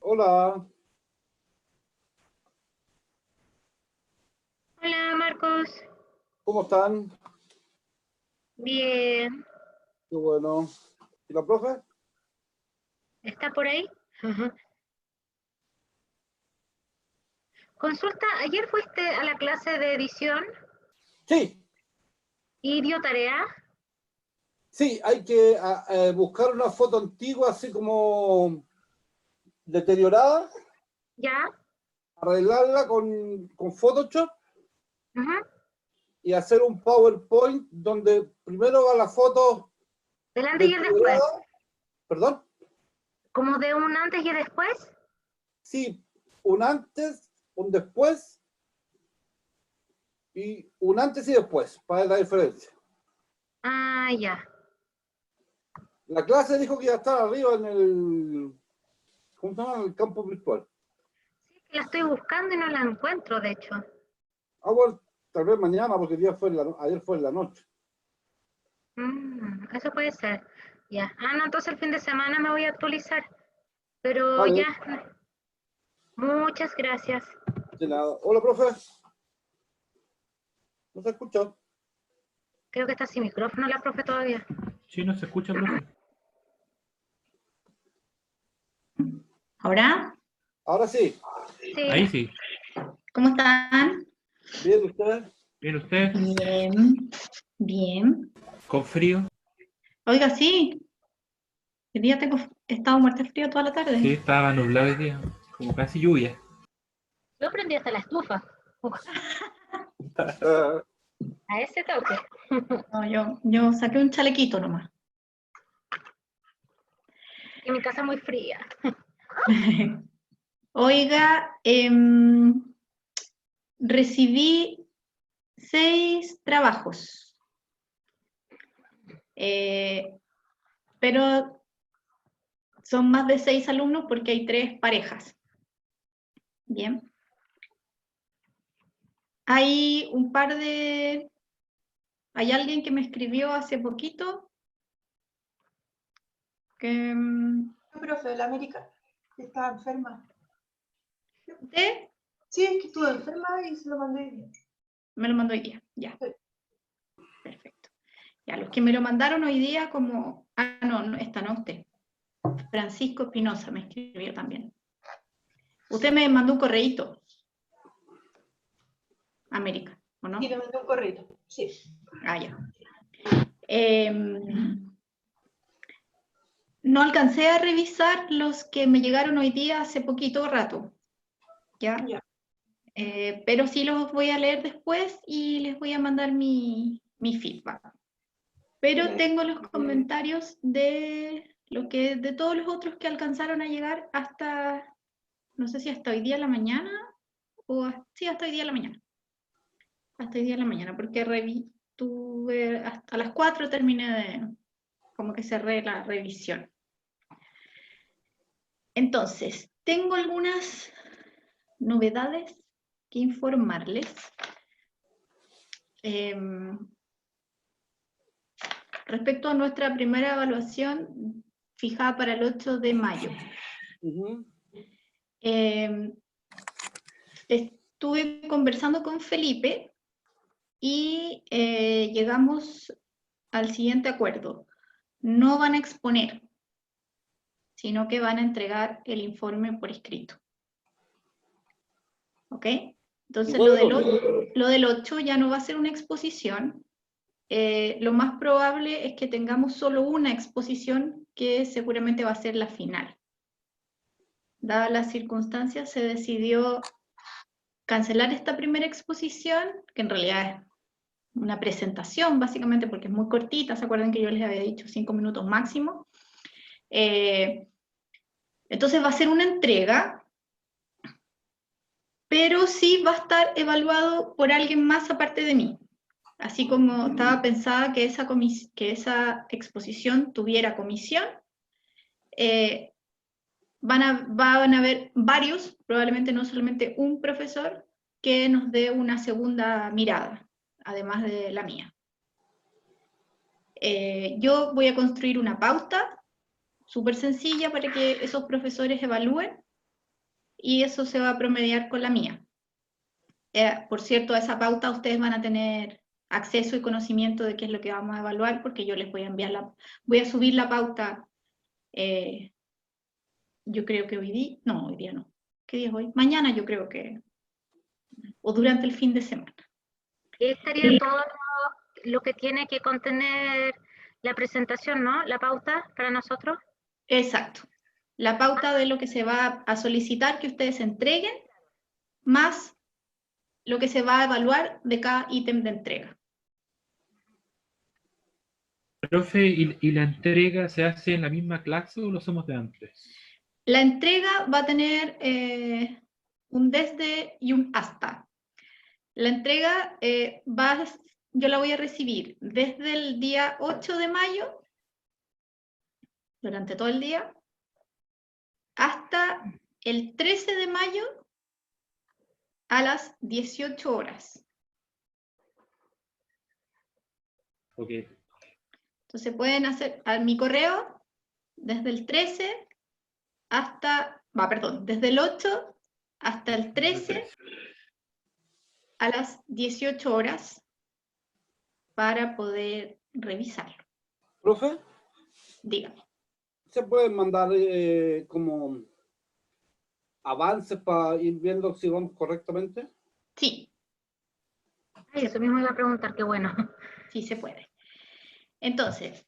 Hola, Hola Marcos, ¿cómo están? bien, Qué bueno. ¿Y la profe? ¿está por ahí? Ajá. Consulta, ayer fuiste a la clase de edición Sí, y dio tarea, sí, hay que buscar una foto antigua así como deteriorada, ¿ya? arreglarla con Photoshop Ujú. y hacer un PowerPoint donde primero va la foto Del antes y el después, deteriorada, perdón, como de un antes y después. sí, un antes, un después y un antes y después, para ver la diferencia. Ah, ya. La clase dijo que iba a estar arriba en ¿cómo se llama? En el campo virtual. Sí, que la estoy buscando y no la encuentro, de hecho. Bueno, tal vez mañana, porque ayer fue en la noche. Eso puede ser. Ya. Ah, no, entonces el fin de semana me voy a actualizar. Pero Vale, ya, muchas gracias. de nada. Hola, profe. ¿No se escucha? Creo que está sin micrófono la profe todavía. Sí, no se escucha, profe. ¿Ahora? Ahora sí. Ahí Sí, sí. ¿Cómo están? Bien, usted. ¿Bien usted? Bien, bien. ¿Con frío? Oiga, sí, el día he estado muerta de frío toda la Sí, tarde. estaba nublado el día. Como casi lluvia. yo prendí hasta la estufa. Eh, A ese toque. No, yo saqué un chalequito nomás. En mi casa muy fría. Oiga, recibí 6 trabajos, eh, pero son más de 6 alumnos porque hay 3 parejas. Bien. Hay un par de... Hay alguien que me escribió hace poquito que... Profe, la América estaba enferma. ¿Usted? Sí, es que estuvo enferma y se lo mandé bien. Me lo mandó hoy día, ya. Sí. Perfecto. Ya, los que me lo mandaron hoy día como... Ah, no, esta no usted. Francisco Espinosa me escribió también. Usted me mandó un correíto. América, ¿o Y no? le mandé un correo. Sí. Ah, ya. No alcancé a revisar los que me llegaron hoy día hace poquito rato, ¿ya? Ya. Pero sí los voy a leer después y les voy a mandar mi feedback. Pero Ya. tengo los comentarios de todos los otros que alcanzaron a llegar hasta, no sé si hasta hoy día a la mañana, sí, hasta hoy día a la mañana. Hasta hoy día a la mañana, porque tuve hasta las 4 terminé como que cerré la revisión. Entonces, tengo algunas novedades que informarles. Respecto a nuestra primera evaluación fijada para el 8 de mayo. Estuve conversando con Felipe y llegamos al siguiente acuerdo. No van a exponer, sino que van a entregar el informe por escrito. ¿Ok? Entonces lo del 8 ya no va a ser una exposición. Lo más probable es que tengamos solo una exposición que seguramente va a ser la final. Dadas las circunstancias, se decidió cancelar esta primera exposición, que en realidad es una presentación, básicamente, porque es muy cortita. ¿Se acuerdan que yo les había dicho 5 minutos máximo? Entonces va a ser una entrega, pero sí va a estar evaluado por alguien más aparte de mí. Así como estaba pensada que esa exposición tuviera comisión, van a haber varios, probablemente no solamente un profesor, que nos dé una segunda mirada, además de la mía. Yo voy a construir una pauta súper sencilla para que esos profesores evalúen, y eso se va a promediar con la mía. Por cierto, a esa pauta ustedes van a tener acceso y conocimiento de qué es lo que vamos a evaluar, porque yo les voy a enviar voy a subir la pauta, yo creo que hoy día no. ¿Qué día es hoy? Mañana yo creo que, o durante el fin de semana. Estaría todo lo que tiene que contener la presentación, ¿no? La pauta para nosotros. Exacto. La pauta de lo que se va a solicitar que ustedes entreguen, más lo que se va a evaluar de cada ítem de entrega. Profe, ¿y la entrega se hace en la misma clase o lo hacemos de antes? La entrega va a tener un desde y un hasta. La entrega yo la voy a recibir desde el día 8 de mayo, durante todo el día, hasta el 13 de mayo a las 18 horas. Ok. Entonces pueden hacer a mi correo desde el 13 hasta, desde el 8 hasta el 13 a las 18 horas para poder revisarlo. Profe, Dígame. ¿se pueden mandar como avances para ir viendo si vamos correctamente? Sí, Ay, eso mismo iba a preguntar, qué bueno. sí se puede. Entonces,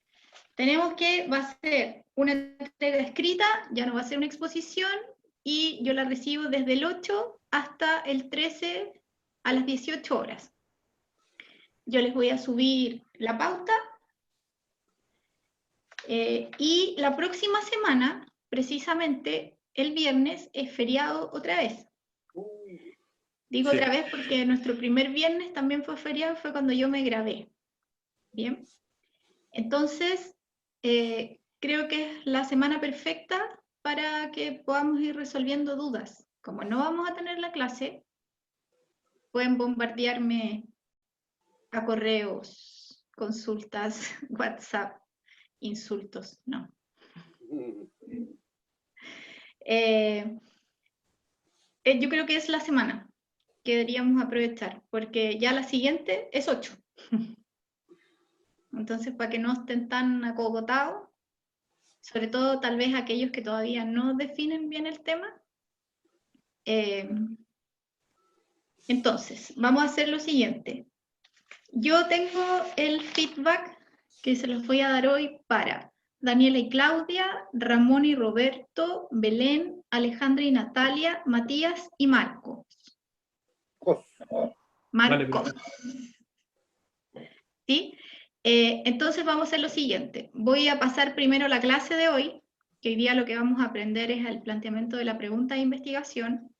tenemos que va a ser una entrega escrita, ya no va a ser una exposición, y yo la recibo desde el 8 hasta el 13 a las 18 horas. Yo les voy a subir la pauta, y la próxima semana, precisamente el viernes, es feriado otra vez. Digo Sí. otra vez porque nuestro primer viernes también fue feriado, fue cuando yo me grabé. Bien. Entonces, creo que es la semana perfecta para que podamos ir resolviendo dudas. Como no vamos a tener la clase, pueden bombardearme a correos, consultas, WhatsApp, insultos, no. Yo creo que es la semana que deberíamos aprovechar, porque ya la siguiente es 8. Entonces, para que no estén tan acogotados, sobre todo tal vez aquellos que todavía no definen bien el tema. Entonces, vamos a hacer lo siguiente. Yo tengo el feedback que se los voy a dar hoy para Daniela y Claudia, Ramón y Roberto, Belén, Alejandra y Natalia, Matías y Marcos. Marcos. ¿Sí? Entonces vamos a hacer lo siguiente. Voy a pasar primero la clase de hoy, que hoy día lo que vamos a aprender es el planteamiento de la pregunta de investigación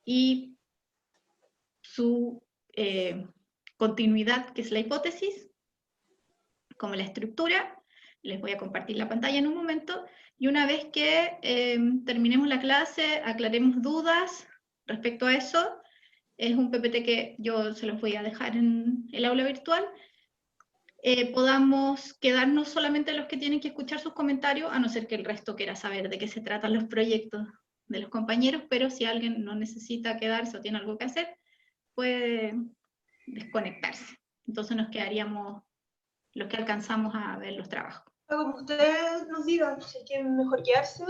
y su continuidad, que es la hipótesis, como la estructura. Les voy a compartir la pantalla en un momento, y una vez que terminemos la clase, aclaremos dudas respecto a eso. Es un PPT que yo se los voy a dejar en el aula virtual. Podamos quedarnos solamente los que tienen que escuchar sus comentarios, a no ser que el resto quiera saber de qué se tratan los proyectos de los compañeros, pero si alguien no necesita quedarse o tiene algo que hacer, puede desconectarse. Entonces nos quedaríamos los que alcanzamos a ver los trabajos. Como ustedes nos digan, si quieren mejor quedarse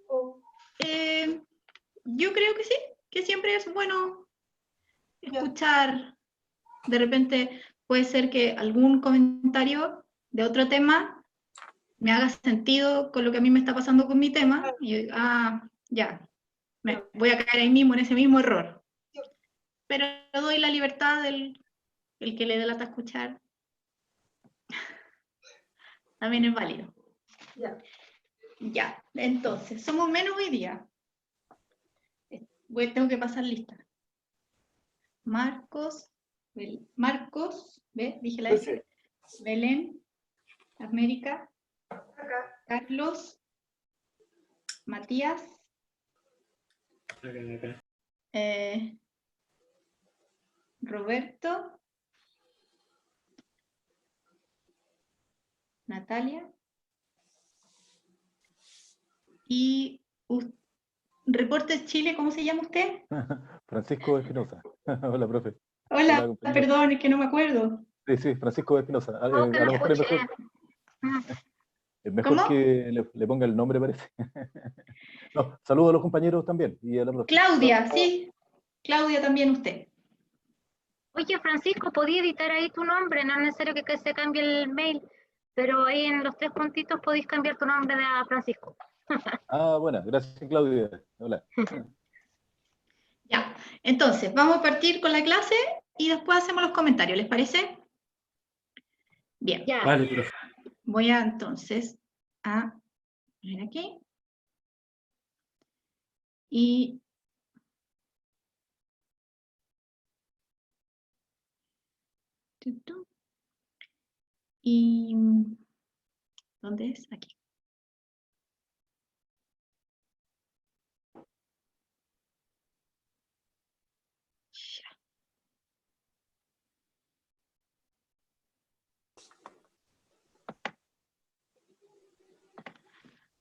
o... Yo creo que sí, que siempre es bueno escuchar. De repente puede ser que algún comentario de otro tema me haga sentido con lo que a mí me está pasando con mi tema, y yo, ya, me voy a caer ahí mismo en ese mismo error. Pero doy la libertad del el que le dé lata escuchar. También es válido. Ya. Ya, entonces, somos menos hoy día. Tengo que pasar lista. Marcos, ¿ves? Dije la S. Belén, América, Acá. Carlos, Matías, Roberto, Natalia, y Reportes Chile, ¿cómo se llama usted? Francisco Espinosa. Hola, profe. Hola, compañero. perdón, es que no me acuerdo. Sí, Francisco Espinosa. A Oh, que lo no mejor es escuché. mejor, es mejor ¿Cómo? que le ponga el nombre, parece. No, saludo a los compañeros también y a la profe. Claudia, sí. Claudia también usted. Oye, Francisco, podía editar ahí tu nombre, no es necesario que se cambie el mail, pero ahí en los 3 puntitos podéis cambiar tu nombre a Francisco. Ah, bueno, gracias, Claudia. Hola. Ya, entonces, vamos a partir con la clase y después hacemos los comentarios, ¿les parece? Bien, Ya. Vale, profe. voy a entonces a poner aquí. Y ¿dónde es? Aquí. Ya.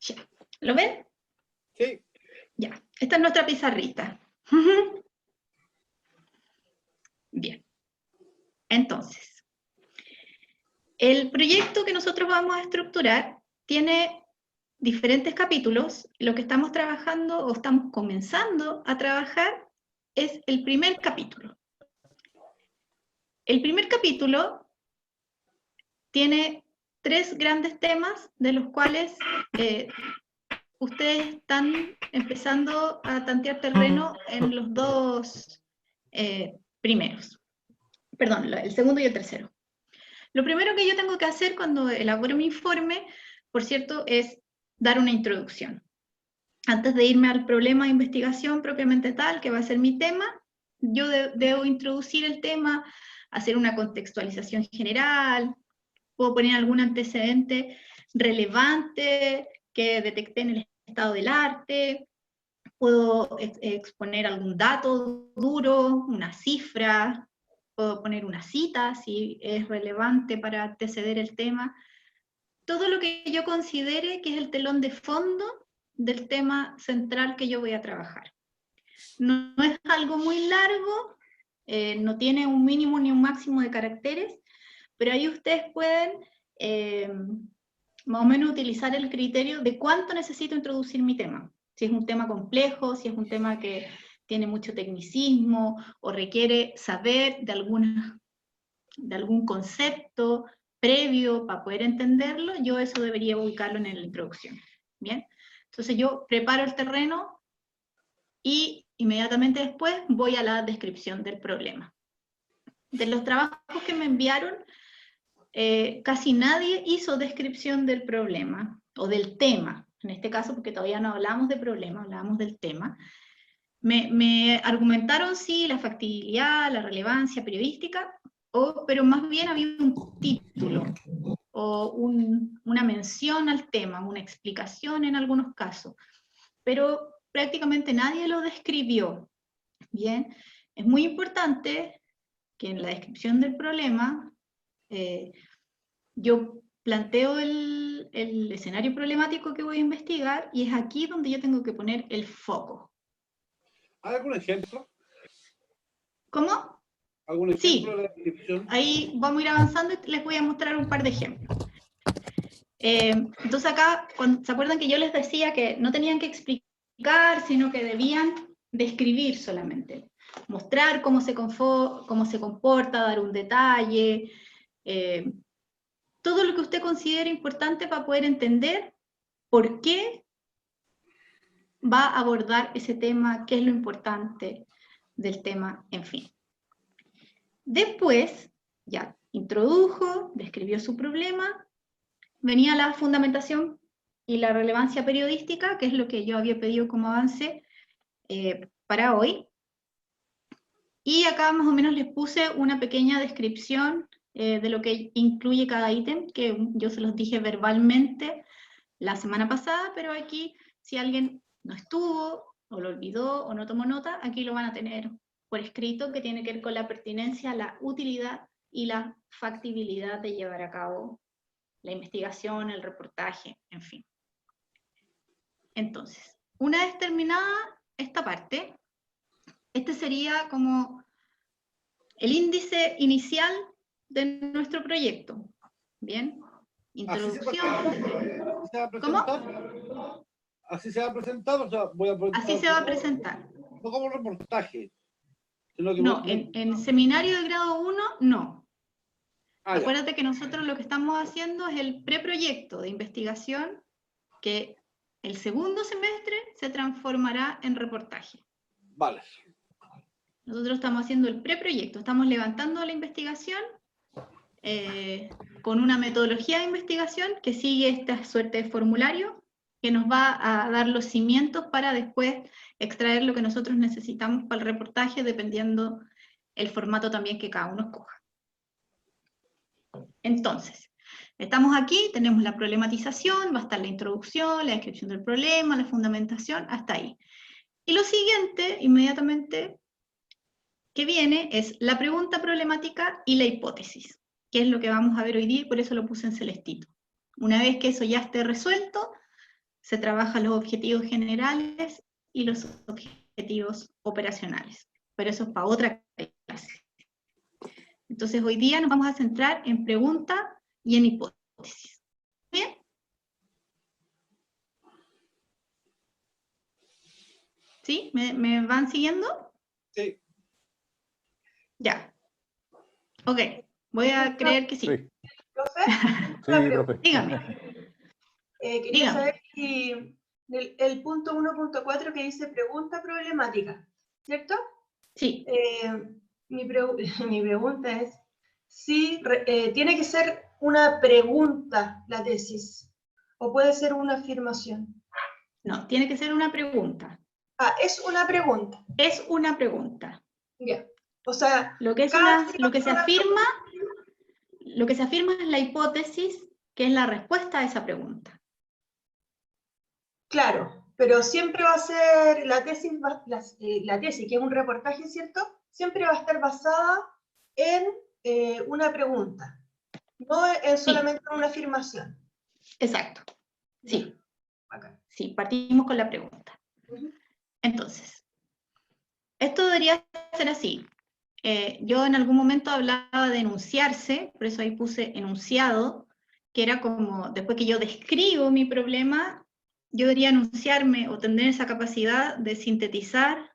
Ya. ¿Lo ven? Sí. Ya, esta es nuestra pizarrita. Bien. Entonces, el proyecto que nosotros vamos a estructurar tiene diferentes capítulos. Lo que estamos trabajando o estamos comenzando a trabajar es el primer capítulo. El primer capítulo tiene 3 grandes temas de los cuales ustedes están empezando a tantear terreno en los 2 primeros. Perdón, el segundo y el tercero. Lo primero que yo tengo que hacer cuando elaboro mi informe, por cierto, es dar una introducción. Antes de irme al problema de investigación propiamente tal, que va a ser mi tema, yo debo introducir el tema, hacer una contextualización general, puedo poner algún antecedente relevante que detecté en el estado del arte, puedo exponer algún dato duro, una cifra, puedo poner una cita si es relevante para anteceder el tema. Todo lo que yo considere que es el telón de fondo del tema central que yo voy a trabajar. No es algo muy largo, no tiene un mínimo ni un máximo de caracteres, pero ahí ustedes pueden más o menos utilizar el criterio de cuánto necesito introducir mi tema. Si es un tema complejo, si es un tema que tiene mucho tecnicismo o requiere saber de algún concepto previo para poder entenderlo, yo eso debería ubicarlo en la introducción. ¿Bien? Entonces yo preparo el terreno y inmediatamente después voy a la descripción del problema. De los trabajos que me enviaron, casi nadie hizo descripción del problema o del tema, en este caso porque todavía no hablamos de problema, hablábamos del tema. Me argumentaron sí la factibilidad, la relevancia periodística, pero más bien había un título o una mención al tema, una explicación en algunos casos, pero prácticamente nadie lo describió. Bien, es muy importante que en la descripción del problema yo planteo el escenario problemático que voy a investigar y es aquí donde yo tengo que poner el foco. ¿Hay algún ejemplo? ¿Cómo? ¿Algún ejemplo Sí. de la descripción? Ahí vamos a ir avanzando y les voy a mostrar un par de ejemplos. Entonces acá, ¿se acuerdan que yo les decía que no tenían que explicar, sino que debían describir solamente? Mostrar cómo se comporta, dar un detalle, todo lo que usted considere importante para poder entender por qué va a abordar ese tema, qué es lo importante del tema, en fin. Después, ya introdujo, describió su problema, venía la fundamentación y la relevancia periodística, que es lo que yo había pedido como avance para hoy. Y acá más o menos les puse una pequeña descripción de lo que incluye cada ítem, que yo se los dije verbalmente la semana pasada, pero aquí si alguien no estuvo, o lo olvidó, o no tomó nota, aquí lo van a tener por escrito, que tiene que ver con la pertinencia, la utilidad y la factibilidad de llevar a cabo la investigación, el reportaje, en fin. Entonces, una vez terminada esta parte, este sería como el índice inicial de nuestro proyecto. Bien, introducción. ¿Se va a ¿Cómo? presentar? ¿Así se va a presentar? O sea, voy a presentar. Así se va a presentar. No como reportaje. Sino que No, en seminario de grado 1, no. ya. Acuérdate que nosotros lo que estamos haciendo es el preproyecto de investigación que el segundo semestre se transformará en reportaje. Vale. Nosotros estamos haciendo el preproyecto, estamos levantando la investigación con una metodología de investigación que sigue esta suerte de formulario que nos va a dar los cimientos para después extraer lo que nosotros necesitamos para el reportaje, dependiendo el formato también que cada uno escoja. Entonces, estamos aquí, tenemos la problematización, va a estar la introducción, la descripción del problema, la fundamentación, hasta ahí. Y lo siguiente, inmediatamente, que viene es la pregunta problemática y la hipótesis, que es lo que vamos a ver hoy día, y por eso lo puse en celestito. Una vez que eso ya esté resuelto, se trabajan los objetivos generales y los objetivos operacionales. Pero eso es para otra clase. Entonces hoy día nos vamos a centrar en pregunta y en hipótesis. ¿Bien? ¿Sí? ¿Me van siguiendo? Sí. Ya. Ok, voy a creer que sí. Sí, Profe, sí, profe. Dígame. quería Dígame. saber si el punto 1.4 que dice pregunta problemática, ¿cierto? Sí. Mi pregunta es si tiene que ser una pregunta la tesis o puede ser una afirmación. No, tiene que ser una pregunta. Ah, es una pregunta. Es una pregunta. Ya. O sea, Lo que se afirma es la hipótesis, que es la respuesta a esa pregunta. claro, pero siempre va a ser la tesis, la tesis, que es un reportaje, ¿cierto? Siempre va a estar basada en una pregunta, no en solamente una afirmación. Exacto. Sí. Acá. Sí, partimos con la pregunta. Entonces, esto debería ser así. Yo en algún momento hablaba de enunciarse, por eso ahí puse enunciado, que era como, después que yo describo mi problema, yo debería enunciarme o tener esa capacidad de sintetizar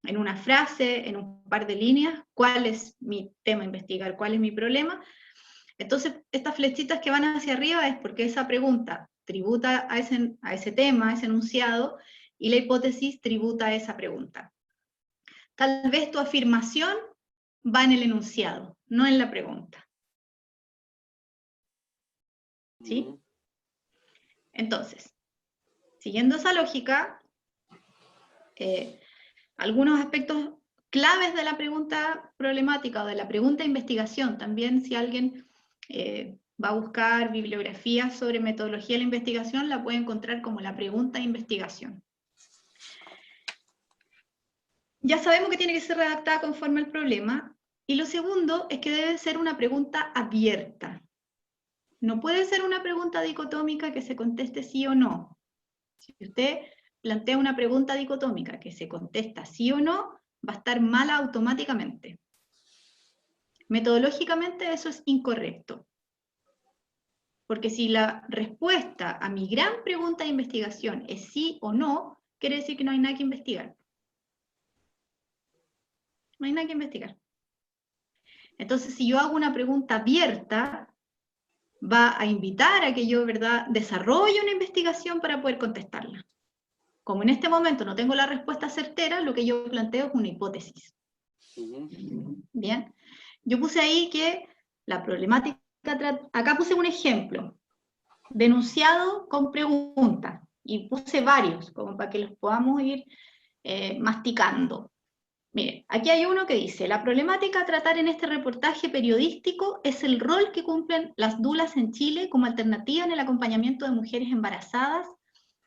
en una frase, en un par de líneas, cuál es mi tema a investigar, cuál es mi problema. Entonces, estas flechitas que van hacia arriba es porque esa pregunta tributa a ese tema, a ese enunciado, y la hipótesis tributa a esa pregunta. Tal vez tu afirmación va en el enunciado, no en la pregunta. ¿Sí? Entonces, siguiendo esa lógica, algunos aspectos claves de la pregunta problemática o de la pregunta de investigación, también si alguien va a buscar bibliografía sobre metodología de la investigación, la puede encontrar como la pregunta de investigación. Ya sabemos que tiene que ser redactada conforme al problema, y lo segundo es que debe ser una pregunta abierta. No puede ser una pregunta dicotómica que se conteste sí o no. Si usted plantea una pregunta dicotómica que se contesta sí o no, va a estar mala automáticamente. Metodológicamente eso es incorrecto. Porque si la respuesta a mi gran pregunta de investigación es sí o no, quiere decir que no hay nada que investigar. No hay nada que investigar. Entonces, si yo hago una pregunta abierta, va a invitar a que yo, ¿verdad?, desarrolle una investigación para poder contestarla. Como en este momento no tengo la respuesta certera, lo que yo planteo es una hipótesis. Bien. Yo puse ahí que la problemática, acá puse un ejemplo, denunciado con pregunta, y puse varios, como para que los podamos ir masticando. Miren, aquí hay uno que dice, la problemática a tratar en este reportaje periodístico es el rol que cumplen las dulas en Chile como alternativa en el acompañamiento de mujeres embarazadas,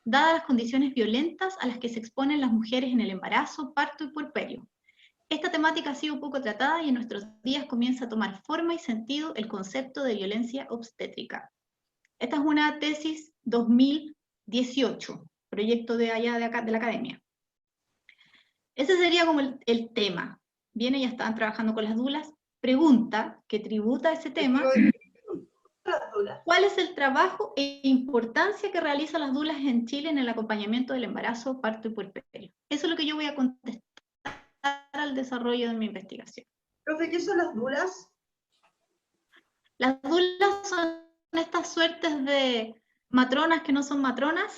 dadas las condiciones violentas a las que se exponen las mujeres en el embarazo, parto y puerperio. Esta temática ha sido poco tratada y en nuestros días comienza a tomar forma y sentido el concepto de violencia obstétrica. Esta es una tesis 2018, proyecto de allá de la academia. Ese sería como el tema. Viene, ya estaban trabajando con las dulas. Pregunta que tributa a ese tema. Las dulas. ¿Cuál es el trabajo e importancia que realizan las dulas en Chile en el acompañamiento del embarazo, parto y puerperio? Eso es lo que yo voy a contestar al desarrollo de mi investigación. Profe, ¿qué son las dulas? Las dulas son estas suertes de matronas que no son matronas,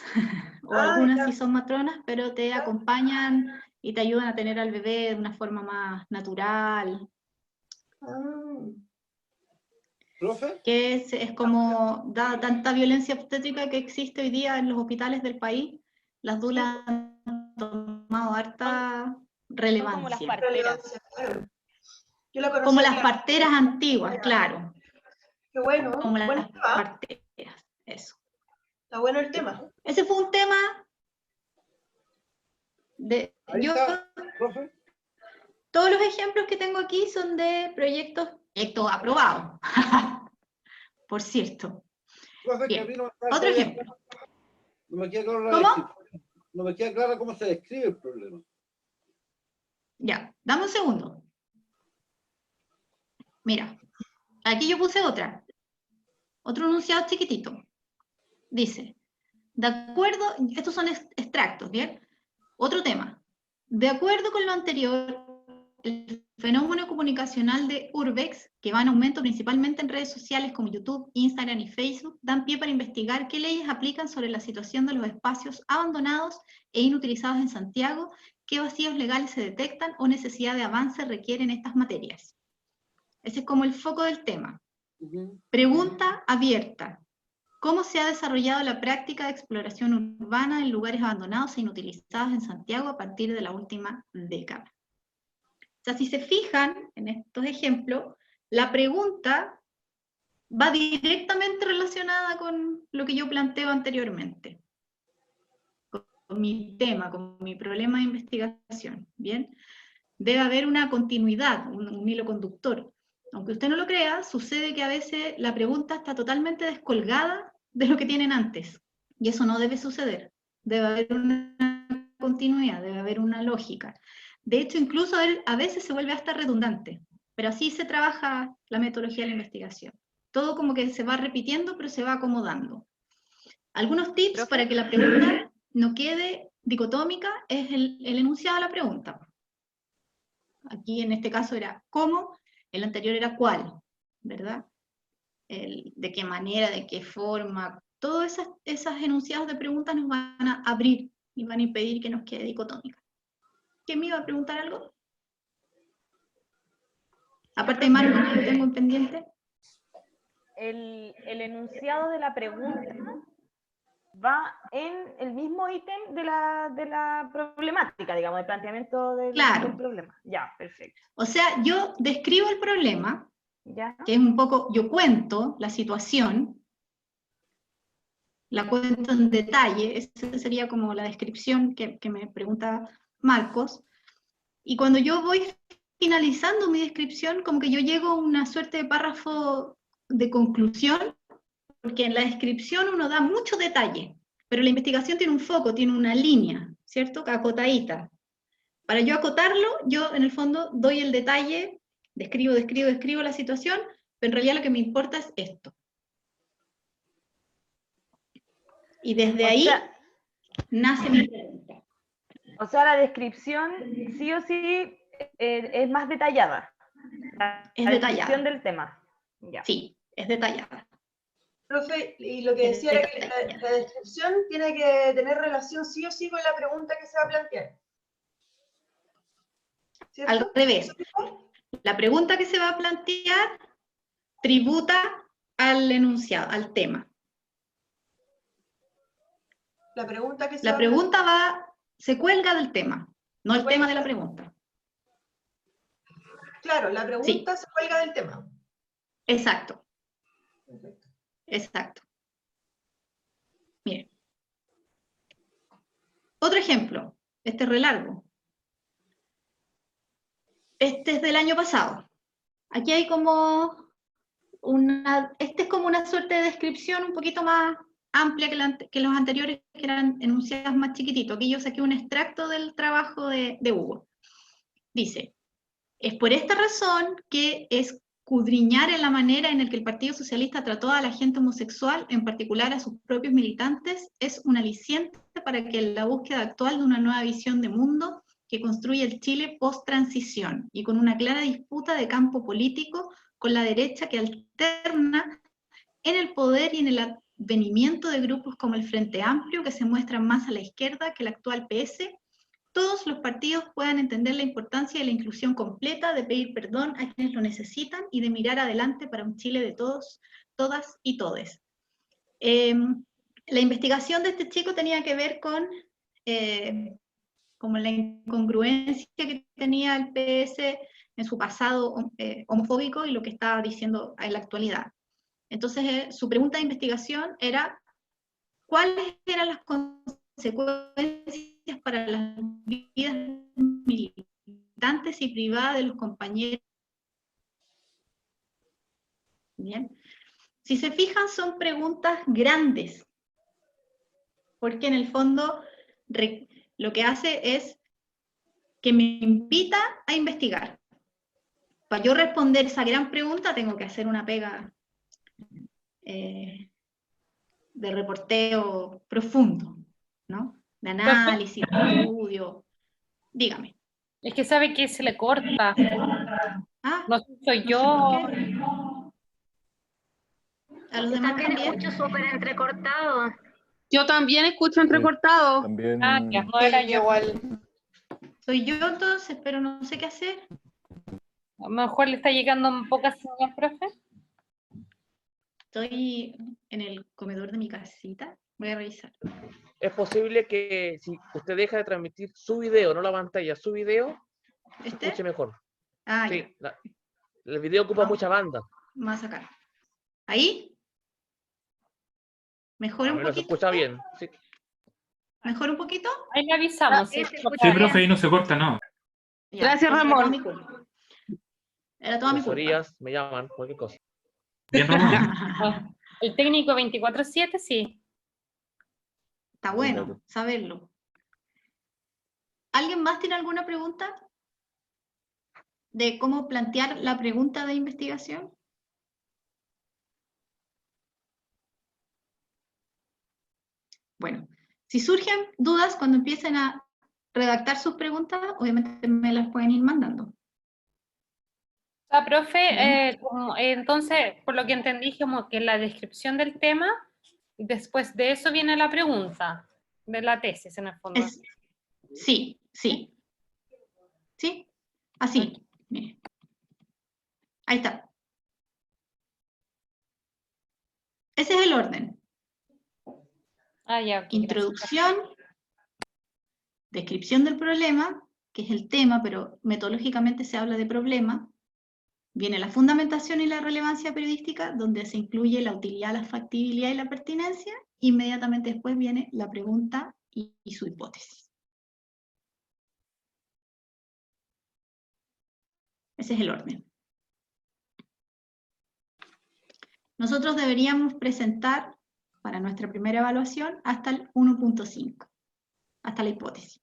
o algunas ya. sí son matronas, pero te acompañan y te ayudan a tener al bebé de una forma más natural, Ah, ¿Profe? que es como, da tanta violencia obstétrica que existe hoy día en los hospitales del país, las dulas han tomado harta Son como las relevancia. parteras. claro. Yo la conocía Como las clara. parteras antiguas, claro, Qué bueno. como Buen las tema. parteras, eso. Está bueno el tema. Ese fue un tema de... Ahí Yo, está, profe. todos los ejemplos que tengo aquí son de proyectos aprobados, por cierto. Profe, que Bien. a mí no me está Otro todavía- ejemplo. No me queda clara la ¿Cómo? descripción. No me queda clara cómo se describe el problema. Ya, dame un segundo. Mira, aquí yo puse otra. Otro enunciado chiquitito. Dice, de acuerdo, estos son extractos, ¿bien? Otro tema. De acuerdo con lo anterior, el fenómeno comunicacional de Urbex, que va en aumento principalmente en redes sociales como YouTube, Instagram y Facebook, dan pie para investigar qué leyes aplican sobre la situación de los espacios abandonados e inutilizados en Santiago, qué vacíos legales se detectan o necesidad de avance requieren estas materias. Ese es como el foco del tema. Pregunta abierta. ¿Cómo se ha desarrollado la práctica de exploración urbana en lugares abandonados e inutilizados en Santiago a partir de la última década? O sea, si se fijan en estos ejemplos, la pregunta va directamente relacionada con lo que yo planteo anteriormente, con mi tema, con mi problema de investigación, ¿bien? Debe haber una continuidad, un hilo conductor. Aunque usted no lo crea, sucede que a veces la pregunta está totalmente descolgada de lo que tienen antes, y eso no debe suceder. Debe haber una continuidad, debe haber una lógica. De hecho, incluso a veces se vuelve hasta redundante, pero así se trabaja la metodología de la investigación. Todo como que se va repitiendo, pero se va acomodando. Algunos tips ¿Profe? para que la pregunta no quede dicotómica es el enunciado de la pregunta. Aquí en este caso era ¿cómo? El anterior era ¿cuál? ¿Verdad? ¿De qué manera? ¿De qué forma? Todos esos enunciados de preguntas nos van a abrir y van a impedir que nos quede dicotómica. ¿Quién me iba a preguntar algo? Aparte de Marco, que lo tengo en pendiente. El enunciado de la pregunta va en el mismo ítem de la problemática, digamos, del planteamiento del problema. Ya, perfecto. O sea, yo describo el problema, ¿Ya? que es un poco, yo cuento la situación, la cuento en detalle, esa sería como la descripción que me pregunta Marcos, y cuando yo voy finalizando mi descripción, como que yo llego a una suerte de párrafo de conclusión, porque en la descripción uno da mucho detalle, pero la investigación tiene un foco, tiene una línea, ¿cierto? Acotadita. Para yo acotarlo, yo en el fondo doy el detalle, describo la situación, pero en realidad lo que me importa es esto. Y desde ahí nace mi pregunta. O sea, la descripción sí o sí es más detallada. Es la detallada. descripción del tema. Ya. Sí, es detallada. Profe, y lo que decía era que la descripción tiene que tener relación sí o sí con la pregunta que se va a plantear. ¿Cierto? Al revés. La pregunta que se va a plantear tributa al enunciado, al tema. La pregunta que se La va a pregunta se cuelga del tema, no Se el tema cuelga de la del- pregunta. Claro, la pregunta se cuelga del tema. Exacto, Perfecto. exacto. Miren. Otro ejemplo, este es re largo. Este es del año pasado. Aquí hay como este es como una suerte de descripción un poquito más amplia que los anteriores, que eran enunciados más chiquititos. Aquí yo saqué un extracto del trabajo de Hugo. Dice, es por esta razón que escudriñar en la manera en la que el Partido Socialista trató a la gente homosexual, en particular a sus propios militantes, es un aliciente para que en la búsqueda actual de una nueva visión de mundo que construye el Chile post-transición y con una clara disputa de campo político con la derecha que alterna en el poder y en el advenimiento de grupos como el Frente Amplio, que se muestran más a la izquierda que el actual PS, todos los partidos puedan entender la importancia de la inclusión completa, de pedir perdón a quienes lo necesitan y de mirar adelante para un Chile de todos, todas y todes. La investigación de este chico tenía que ver con como la incongruencia que tenía el PS en su pasado homofóbico y lo que estaba diciendo en la actualidad. Entonces, su pregunta de investigación era, ¿cuáles eran las consecuencias para las vidas militantes y privadas de los compañeros? Bien. Si se fijan, son preguntas grandes, porque en el fondo lo que hace es que me invita a investigar. Para yo responder esa gran pregunta tengo que hacer una pega de reporteo profundo, ¿no? De análisis, de estudio. Dígame. Es que sabe que se le corta. Ah, No soy no yo. sé por qué. A los Yo demás también también. escucho súper entrecortado. Yo también escucho entrecortado. También. Ah, ya, no era yo. Igual. Soy yo entonces, pero no sé qué hacer. A lo mejor le está llegando un poco señal, profe. Estoy en el comedor de mi casita. Voy a revisar. Es posible que si usted deja de transmitir su video, no la pantalla, su video, se escuche mejor. Ah, sí, ya. el video ocupa mucha banda. Más acá. ¿Ahí? ¿Mejor un Pero se poquito? escucha bien. Sí. ¿Mejor un poquito? Ahí le avisamos. Sí, sí. Sí, profe, ahí no se corta, no. Ya, Gracias, entonces Ramón. Era toda mi culpa. Era toda mi culpa. Asesorías, me llaman, cualquier cosa. Bien, Ramón. El técnico 24/7, sí. Está bueno saberlo. ¿Alguien más tiene alguna pregunta? ¿De cómo plantear la pregunta de investigación? Bueno, si surgen dudas cuando empiecen a redactar sus preguntas, obviamente me las pueden ir mandando. O sea, profe, entonces, por lo que entendí, como que la descripción del tema, después de eso viene la pregunta de la tesis, en el fondo. Sí, sí. ¿Sí? Así, mire. Ahí está. Ese es el orden. Ah, ya. Okay, introducción, descripción del problema, que es el tema, pero metodológicamente se habla de problema. Viene la fundamentación y la relevancia periodística, donde se incluye la utilidad, la factibilidad y la pertinencia. Inmediatamente después viene la pregunta y su hipótesis. Ese es el orden. Nosotros deberíamos presentar para nuestra primera evaluación hasta el 1.5, hasta la hipótesis.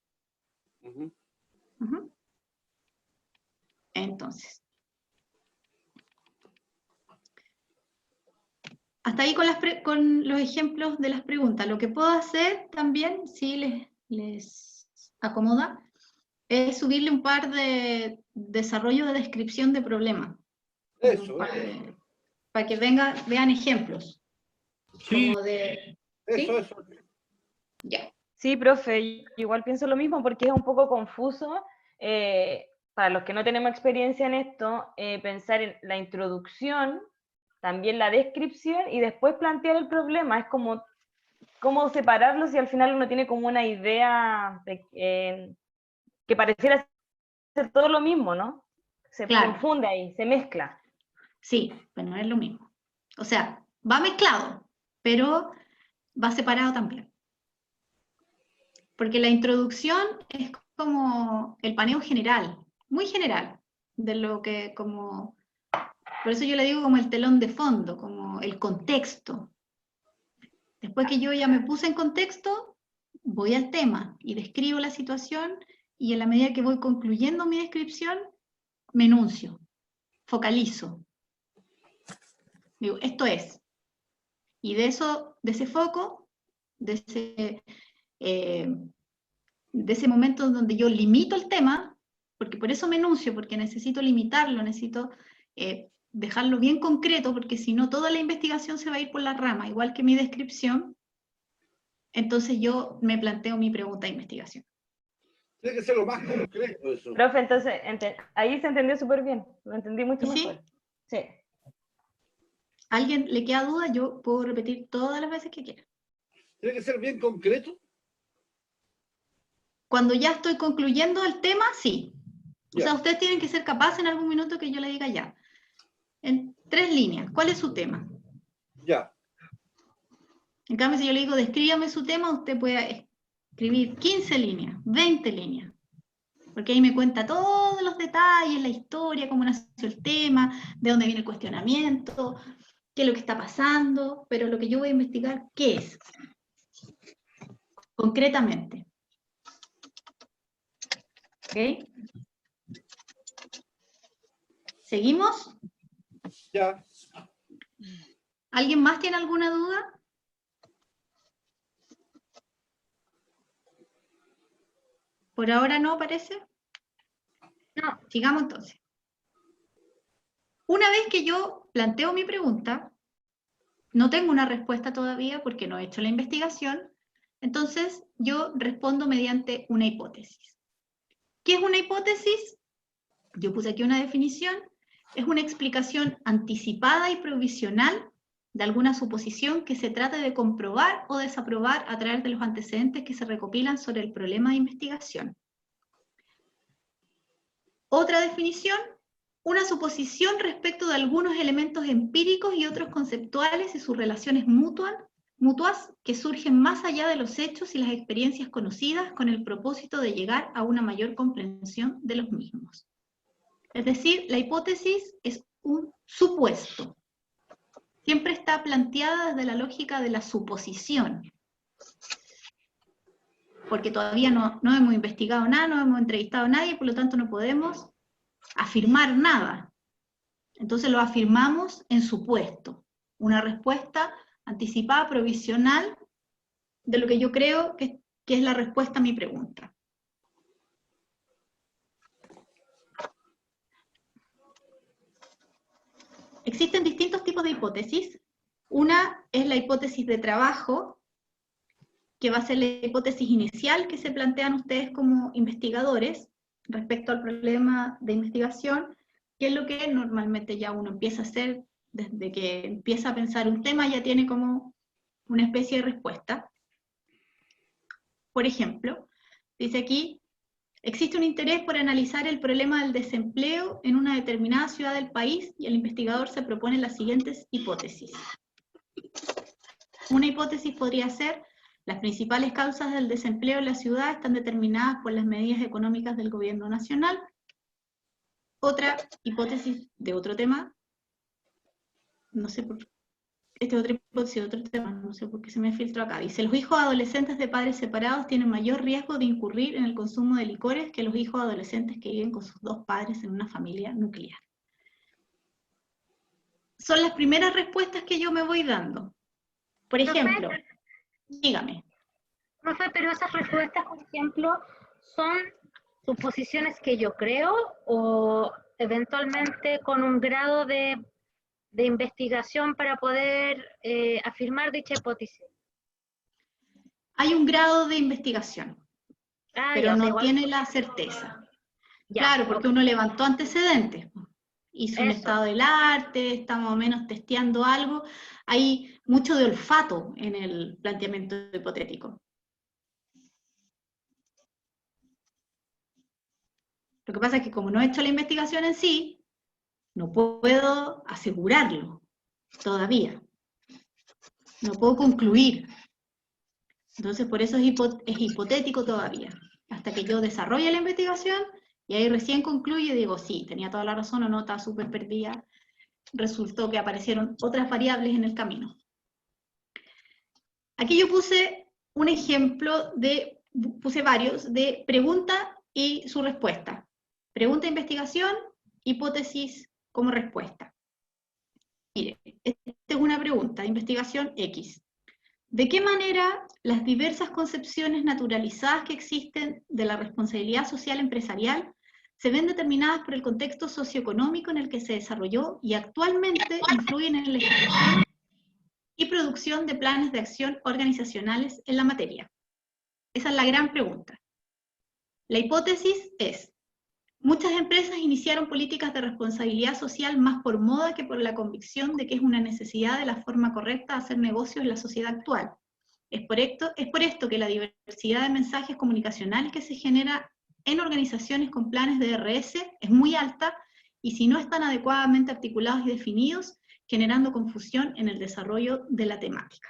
Entonces, hasta ahí con los ejemplos de las preguntas. Lo que puedo hacer también, si les acomoda, es subirle un par de desarrollo de descripción de problema. Eso. Para que vean ejemplos. Sí. Como de, Eso. Ya. Sí, profe, igual pienso lo mismo porque es un poco confuso. Para los que no tenemos experiencia en esto, pensar en la introducción, también la descripción y después plantear el problema. Es como cómo separarlos si al final uno tiene como una idea que pareciera ser todo lo mismo, ¿no? Se confunde ahí, se mezcla. Sí, pero no es lo mismo. O sea, va mezclado, pero va separado también. Porque la introducción es como el paneo general, muy general, de lo que como... Por eso yo le digo como el telón de fondo, como el contexto. Después que yo ya me puse en contexto, voy al tema y describo la situación, y en la medida que voy concluyendo mi descripción, me enuncio, focalizo. Digo, esto es. Y de ese foco, de ese momento donde yo limito el tema, porque por eso me enuncio, porque necesito limitarlo, necesito dejarlo bien concreto, porque si no toda la investigación se va a ir por la rama, igual que mi descripción. Entonces yo me planteo mi pregunta de investigación. Tiene que ser lo más concreto eso. Profe, entonces, ahí se entendió súper bien, lo entendí mucho ¿Sí? mejor. Sí. ¿Alguien le queda duda? Yo puedo repetir todas las veces que quiera. Tiene que ser bien concreto. Cuando ya estoy concluyendo el tema, sí. O Ya. sea, ustedes tienen que ser capaces en algún minuto que yo le diga ya. En 3 líneas, ¿cuál es su tema? Ya. En cambio, si yo le digo, descríbame su tema, usted puede escribir 15 líneas, 20 líneas. Porque ahí me cuenta todos los detalles, la historia, cómo nació el tema, de dónde viene el cuestionamiento, qué es lo que está pasando, pero lo que yo voy a investigar, ¿qué es? Concretamente. ¿Ok? ¿Seguimos? Ya. ¿Alguien más tiene alguna duda? ¿Por ahora no, parece? No, sigamos entonces. Una vez que yo planteo mi pregunta, no tengo una respuesta todavía porque no he hecho la investigación, entonces yo respondo mediante una hipótesis. ¿Qué es una hipótesis? Yo puse aquí una definición. Es una explicación anticipada y provisional de alguna suposición que se trate de comprobar o desaprobar a través de los antecedentes que se recopilan sobre el problema de investigación. Otra definición, una suposición respecto de algunos elementos empíricos y otros conceptuales y sus relaciones mutuas que surgen más allá de los hechos y las experiencias conocidas con el propósito de llegar a una mayor comprensión de los mismos. Es decir, la hipótesis es un supuesto. Siempre está planteada desde la lógica de la suposición. Porque todavía no hemos investigado nada, no hemos entrevistado a nadie, por lo tanto no podemos afirmar nada. Entonces lo afirmamos en supuesto. Una respuesta anticipada, provisional, de lo que yo creo que es la respuesta a mi pregunta. Existen distintos tipos de hipótesis. Una es la hipótesis de trabajo, que va a ser la hipótesis inicial que se plantean ustedes como investigadores respecto al problema de investigación, que es lo que normalmente ya uno empieza a hacer desde que empieza a pensar un tema, ya tiene como una especie de respuesta. Por ejemplo, dice aquí, existe un interés por analizar el problema del desempleo en una determinada ciudad del país y el investigador se propone las siguientes hipótesis. Una hipótesis podría ser: las principales causas del desempleo en la ciudad están determinadas por las medidas económicas del gobierno nacional. Otra hipótesis de otro tema, no sé por qué, esta otra hipótesis de otro tema, no sé por qué se me filtró acá. Dice, los hijos adolescentes de padres separados tienen mayor riesgo de incurrir en el consumo de licores que los hijos adolescentes que viven con sus dos padres en una familia nuclear. Son las primeras respuestas que yo me voy dando. Por ejemplo, dígame. Profe, pero esas respuestas, por ejemplo, ¿son suposiciones que yo creo o eventualmente con un grado de investigación para poder afirmar dicha hipótesis? Hay un grado de investigación, pero ya, no igual tiene la certeza. Ya, claro, porque uno levantó antecedentes. Hizo un estado del arte, está más o menos testeando algo. Hay mucho de olfato en el planteamiento hipotético. Lo que pasa es que como no he hecho la investigación en sí, no puedo asegurarlo todavía. No puedo concluir. Entonces por eso es hipotético todavía. Hasta que yo desarrolle la investigación y ahí recién concluyo y digo, sí, tenía toda la razón o no, estaba súper perdida. Resultó que aparecieron otras variables en el camino. Aquí yo puse un ejemplo puse varios, de pregunta y su respuesta. Pregunta, investigación, hipótesis como respuesta. Mire, esta es una pregunta, investigación X. ¿De qué manera las diversas concepciones naturalizadas que existen de la responsabilidad social empresarial se ven determinadas por el contexto socioeconómico en el que se desarrolló y actualmente influyen en la ejecución y producción de planes de acción organizacionales en la materia? Esa es la gran pregunta. La hipótesis es: muchas empresas iniciaron políticas de responsabilidad social más por moda que por la convicción de que es una necesidad de la forma correcta de hacer negocios en la sociedad actual. Es por esto que la diversidad de mensajes comunicacionales que se genera en organizaciones con planes de DRS es muy alta, y si no están adecuadamente articulados y definidos, generando confusión en el desarrollo de la temática.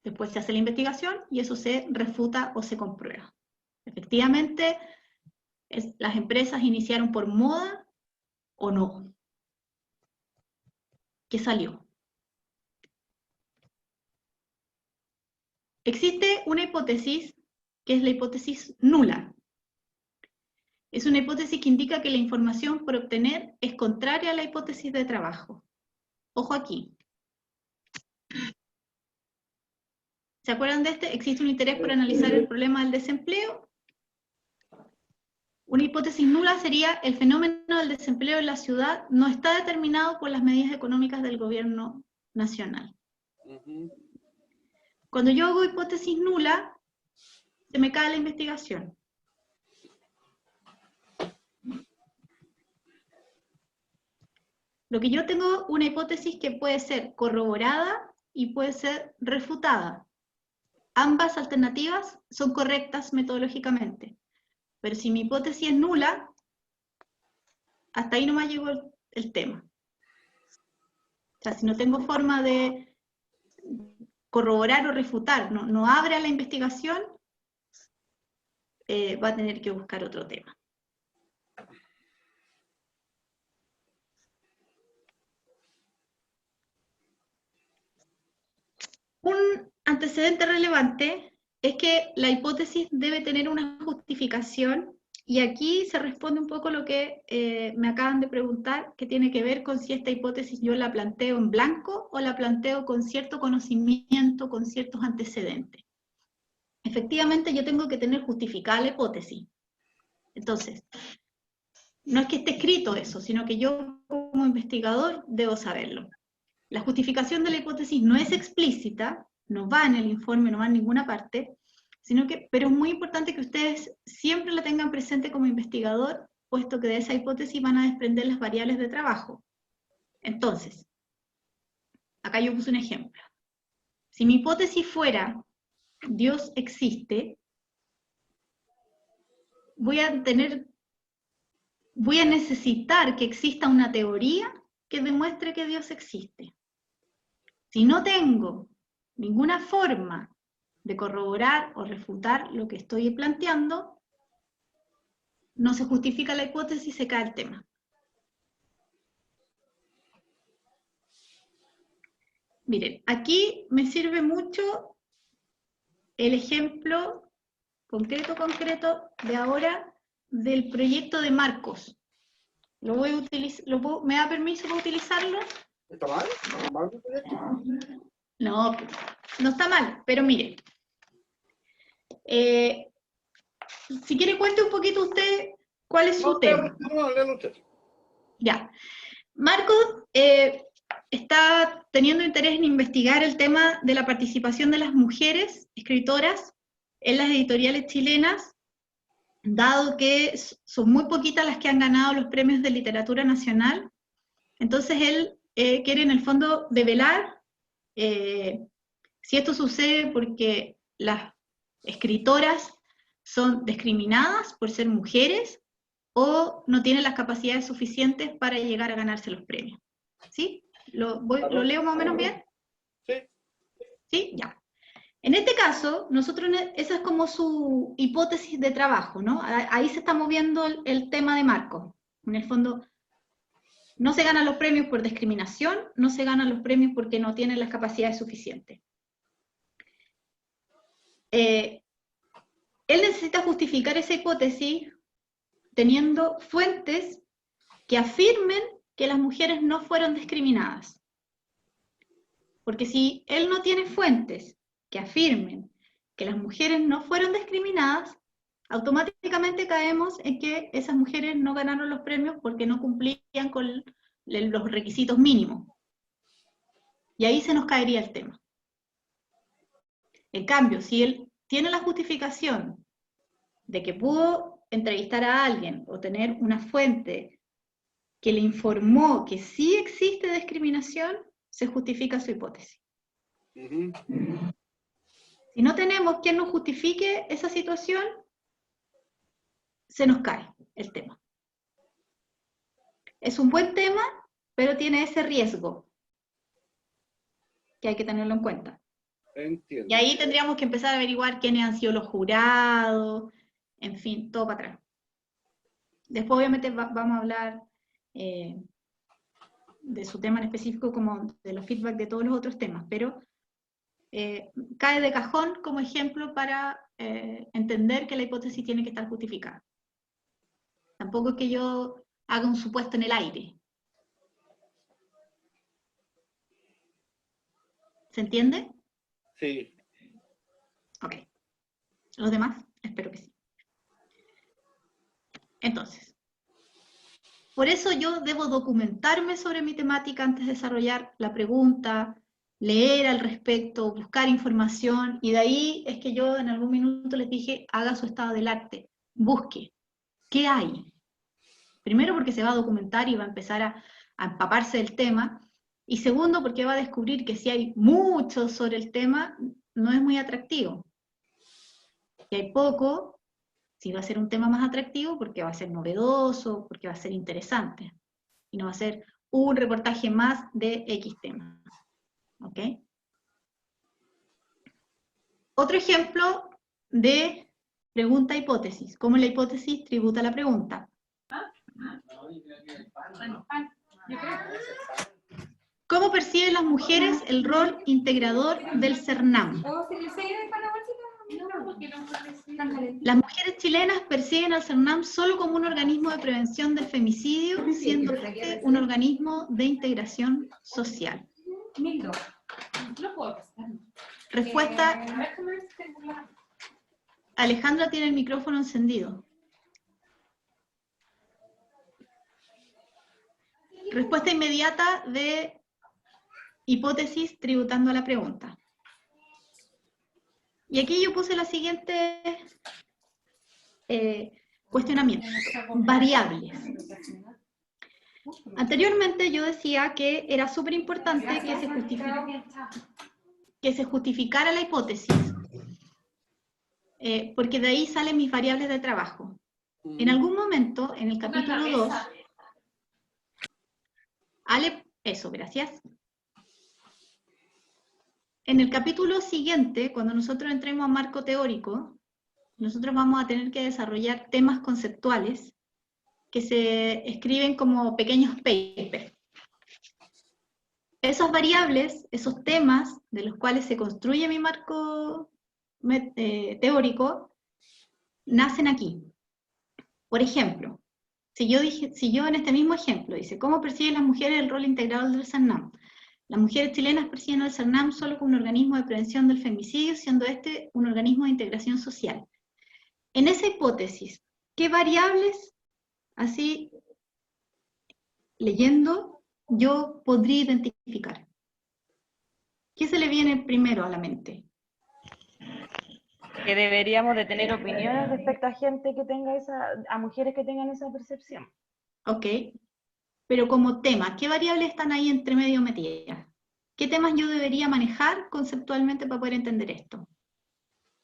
Después se hace la investigación y eso se refuta o se comprueba. Efectivamente, las empresas iniciaron por moda o no. ¿Qué salió? Existe una hipótesis que es la hipótesis nula. Es una hipótesis que indica que la información por obtener es contraria a la hipótesis de trabajo. Ojo aquí. ¿Se acuerdan de este? Existe un interés por analizar el problema del desempleo. Una hipótesis nula sería: el fenómeno del desempleo en la ciudad no está determinado por las medidas económicas del gobierno nacional. Cuando yo hago hipótesis nula, se me cae la investigación. Lo que yo tengo una hipótesis que puede ser corroborada y puede ser refutada. Ambas alternativas son correctas metodológicamente. Pero si mi hipótesis es nula, hasta ahí nomás llegó el tema. O sea, si no tengo forma de corroborar o refutar, no abre a la investigación, va a tener que buscar otro tema. Un antecedente relevante es que la hipótesis debe tener una justificación, y aquí se responde un poco lo que me acaban de preguntar, que tiene que ver con si esta hipótesis yo la planteo en blanco o la planteo con cierto conocimiento, con ciertos antecedentes. Efectivamente, yo tengo que tener justificada la hipótesis. Entonces, no es que esté escrito eso, sino que yo como investigador debo saberlo. La justificación de la hipótesis no es explícita, no va en el informe, no va en ninguna parte, pero es muy importante que ustedes siempre la tengan presente como investigador, puesto que de esa hipótesis van a desprender las variables de trabajo. Entonces, acá yo puse un ejemplo. Si mi hipótesis fuera Dios existe, voy a necesitar que exista una teoría que demuestre que Dios existe. Si no tengo ninguna forma de corroborar o refutar lo que estoy planteando, no se justifica la hipótesis y se cae el tema. Miren, aquí me sirve mucho el ejemplo concreto de ahora del proyecto de Marcos. Lo voy a utilizar, ¿me da permiso para utilizarlo? ¿Está mal? ¿Está mal el proyecto? No, no está mal, pero mire. Si quiere, cuente un poquito usted cuál es su tema. No, usted. Ya. Marcos está teniendo interés en investigar el tema de la participación de las mujeres escritoras en las editoriales chilenas, dado que son muy poquitas las que han ganado los premios de literatura nacional. Entonces él quiere en el fondo develar si esto sucede porque las escritoras son discriminadas por ser mujeres o no tienen las capacidades suficientes para llegar a ganarse los premios. ¿Sí? ¿Lo leo más o menos bien? Sí. ¿Sí? Ya. En este caso, esa es como su hipótesis de trabajo, ¿no? Ahí se está moviendo el tema de Marcos. En el fondo, No se ganan los premios por discriminación, no se ganan los premios porque no tienen las capacidades suficientes. Él necesita justificar esa hipótesis teniendo fuentes que afirmen que las mujeres no fueron discriminadas. Porque si él no tiene fuentes que afirmen que las mujeres no fueron discriminadas, automáticamente caemos en que esas mujeres no ganaron los premios porque no cumplían con los requisitos mínimos. Y ahí se nos caería el tema. En cambio, si él tiene la justificación de que pudo entrevistar a alguien o tener una fuente que le informó que sí existe discriminación, se justifica su hipótesis. Si no tenemos quien nos justifique esa situación, se nos cae el tema. Es un buen tema, pero tiene ese riesgo que hay que tenerlo en cuenta. Entiendo. Y ahí tendríamos que empezar a averiguar quiénes han sido los jurados, en fin, todo para atrás. Después obviamente vamos a hablar de su tema en específico, como de los feedback de todos los otros temas, pero cae de cajón como ejemplo para entender que la hipótesis tiene que estar justificada. Tampoco es que yo haga un supuesto en el aire. ¿Se entiende? Sí. Ok. ¿Los demás? Espero que sí. Entonces, por eso yo debo documentarme sobre mi temática antes de desarrollar la pregunta, leer al respecto, buscar información, y de ahí es que yo en algún minuto les dije, haga su estado del arte, busque, ¿qué hay? Primero porque se va a documentar y va a empezar a empaparse del tema, y segundo porque va a descubrir que si hay mucho sobre el tema, no es muy atractivo. Si hay poco, sí va a ser un tema más atractivo porque va a ser novedoso, porque va a ser interesante, y no va a ser un reportaje más de X tema. ¿Ok? Otro ejemplo de pregunta-hipótesis. ¿Cómo la hipótesis tributa a la pregunta? ¿Cómo perciben las mujeres el rol integrador del CERNAM? Las mujeres chilenas perciben al CERNAM solo como un organismo de prevención del femicidio, siendo este un organismo de integración social. Respuesta. Alejandra tiene el micrófono encendido. Respuesta inmediata de hipótesis tributando a la pregunta. Y aquí yo puse la siguiente cuestionamiento. Variables. Anteriormente yo decía que era súper importante que se justificara la hipótesis, porque de ahí salen mis variables de trabajo. En algún momento, en el capítulo 2, eso, gracias. En el capítulo siguiente, cuando nosotros entremos a marco teórico, nosotros vamos a tener que desarrollar temas conceptuales que se escriben como pequeños papers. Esas variables, esos temas de los cuales se construye mi marco teórico, nacen aquí. Por ejemplo, si yo en este mismo ejemplo dice, ¿cómo perciben las mujeres el rol integrador del CERNAM? Las mujeres chilenas perciben al CERNAM solo como un organismo de prevención del femicidio, siendo este un organismo de integración social. En esa hipótesis, ¿qué variables, así leyendo, yo podría identificar? ¿Qué se le viene primero a la mente? Que deberíamos de tener opiniones respecto a gente que tenga a mujeres que tengan esa percepción. Ok, pero como tema, ¿qué variables están ahí entre medio metidas? ¿Qué temas yo debería manejar conceptualmente para poder entender esto?